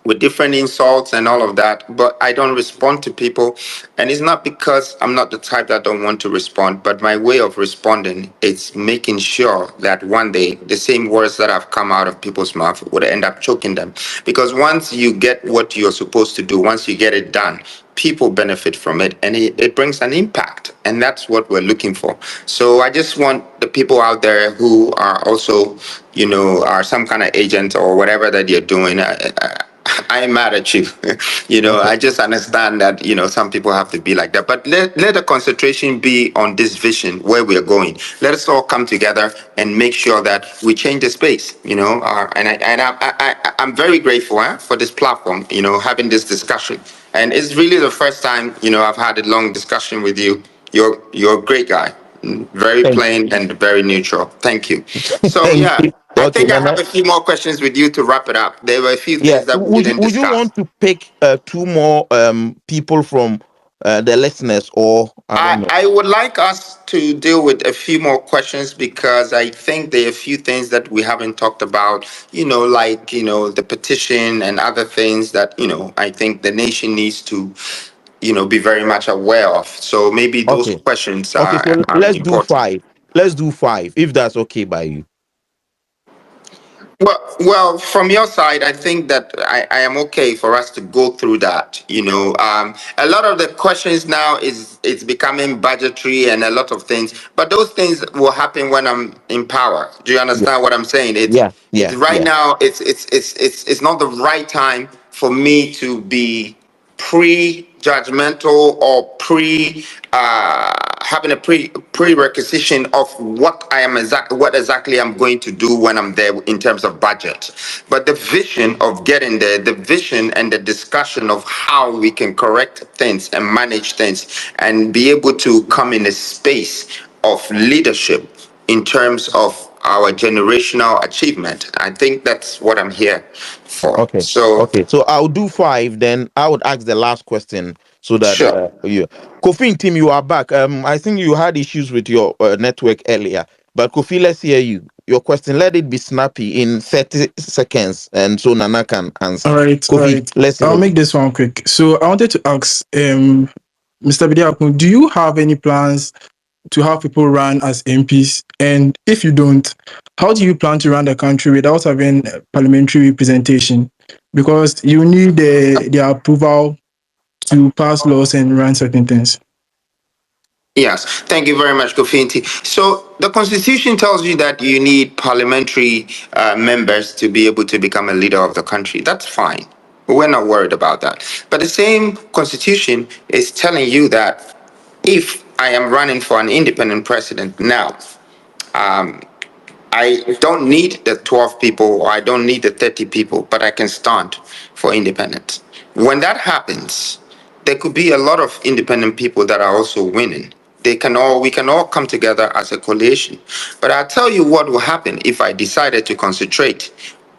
with different insults and all of that, but I don't respond to people. And it's not because I'm not the type that don't want to respond, but my way of responding is making sure that one day the same words that have come out of people's mouth would end up choking them. Because once you get what you're supposed to do, once you get it done, people benefit from it, and it brings an impact, and that's what we're looking for. So I just want the people out there who are also are some kind of agent or whatever that you're doing. I am mad at you. Okay. I just understand that, some people have to be like that. But let the concentration be on this vision where we are going. Let us all come together and make sure that we change the space, I'm very grateful for this platform, having this discussion. And it's really the first time, I've had a long discussion with you. You're a great guy. Very Thank, plain and very neutral. Thank you. So thank yeah, you. I Okay, think I have Nana. a few more questions with you to wrap it up. There were a few Yeah. things that we Would you didn't would you discuss. want to pick two more people from the listeners, or I don't know? I would like us to deal with a few more questions because I think there are a few things that we haven't talked about, like, the petition and other things that, I think the nation needs to, be very much aware of. So maybe those Okay. questions Okay, so are let's do important. five. Let's do five, if that's okay by you. Well, from your side, I think that I am okay for us to go through that. A lot of the questions now is it's becoming budgetary and a lot of things, but those things will happen when I'm in power. Do you Yeah, understand what I'm saying? yeah, It's yeah, right yeah. now. It's not the right time for me to be pre-judgmental or having a prerequisition of what exactly I'm going to do when I'm there in terms of budget. But the vision of getting there, the vision and the discussion of how we can correct things and manage things and be able to come in a space of leadership in terms of our generational achievement. I think that's what I'm here for. Okay, So okay. So I'll do five. Then I would ask the last question so that sure. you, Kofi team, you are back. I think you had issues with your network earlier, but Kofi, let's hear you. Your question. Let it be snappy in 30 seconds, and so Nana can answer. All Kofi, right. let's hear I'll you. make this one quick. So I wanted to ask, Mr. Bediako, do you have any plans to have people run as MPs? And if you don't, how do you plan to run the country without having parliamentary representation? Because you need their approval to pass laws and run certain things. Yes, thank you very much, Kofinti. So the Constitution tells you that you need parliamentary members to be able to become a leader of the country. That's fine. We're not worried about that. But the same Constitution is telling you that if I am running for an independent president now, I don't need the 12 people or I don't need the 30 people, but I can stand for independence. When that happens, there could be a lot of independent people that are also winning. We can all come together as a coalition. But I'll tell you what will happen if I decided to concentrate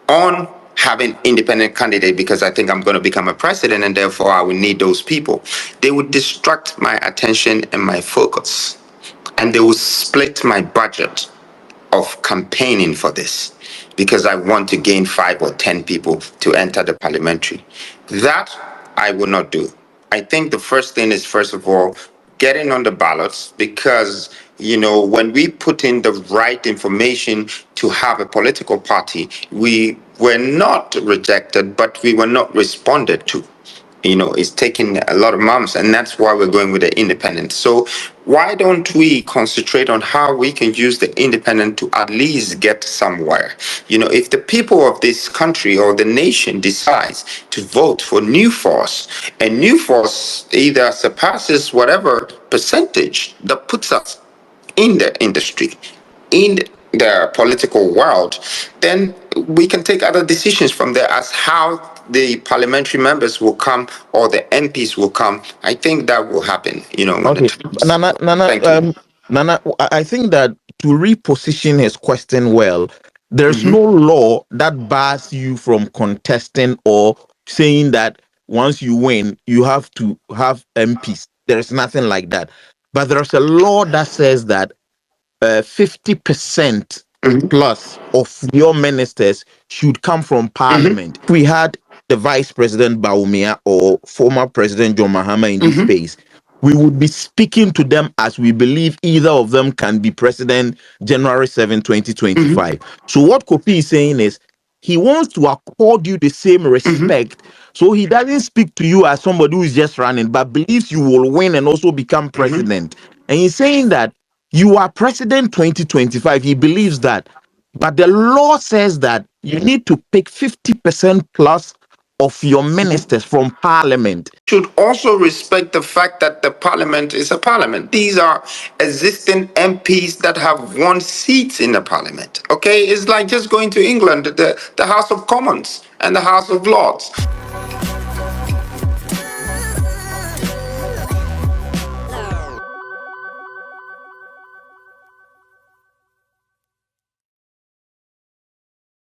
on having independent candidate because I think I'm going to become a president and therefore I will need those people. They would distract my attention and my focus and they will split my budget of campaigning for this because I want to gain 5 or 10 people to enter the parliamentary. That I will not do. I think the first thing is, first of all, getting on the ballots, because when we put in the right information to have a political party, we were not rejected, but we were not responded to. It's taking a lot of months, and that's why we're going with the independent. So why don't we concentrate on how we can use the independent to at least get somewhere? If the people of this country or the nation decides to vote for New Force, and New Force either surpasses whatever percentage that puts us in the industry, in the political world, then we can take other decisions from there as how the parliamentary members will come or the MPs will come. I think that will happen, when the Okay, time comes. Nana, Nana, Thank you. Nana. I think that to reposition his question well, there's Hmm. no law that bars you from contesting or saying that once you win, you have to have MPs. There is nothing like that. But there's a law that says that 50% Hmm. plus of your ministers should come from Hmm. parliament. If we had the vice president Baumia or former president John Mahama in this Hmm. space, we would be speaking to them as we believe either of them can be president January 7, Hmm. 2025. So what Kofi is saying is he wants to accord you the same Hmm. respect. So he doesn't speak to you as somebody who is just running, but believes you will win and also become Hmm. president. And he's saying that you are president 2025. He believes that. But the law says that you need to pick 50% plus of your ministers from parliament. Should also respect the fact that the parliament is a parliament. These are existing MPs that have won seats in the parliament. Okay, it's like just going to England, the House of Commons and the House of Lords.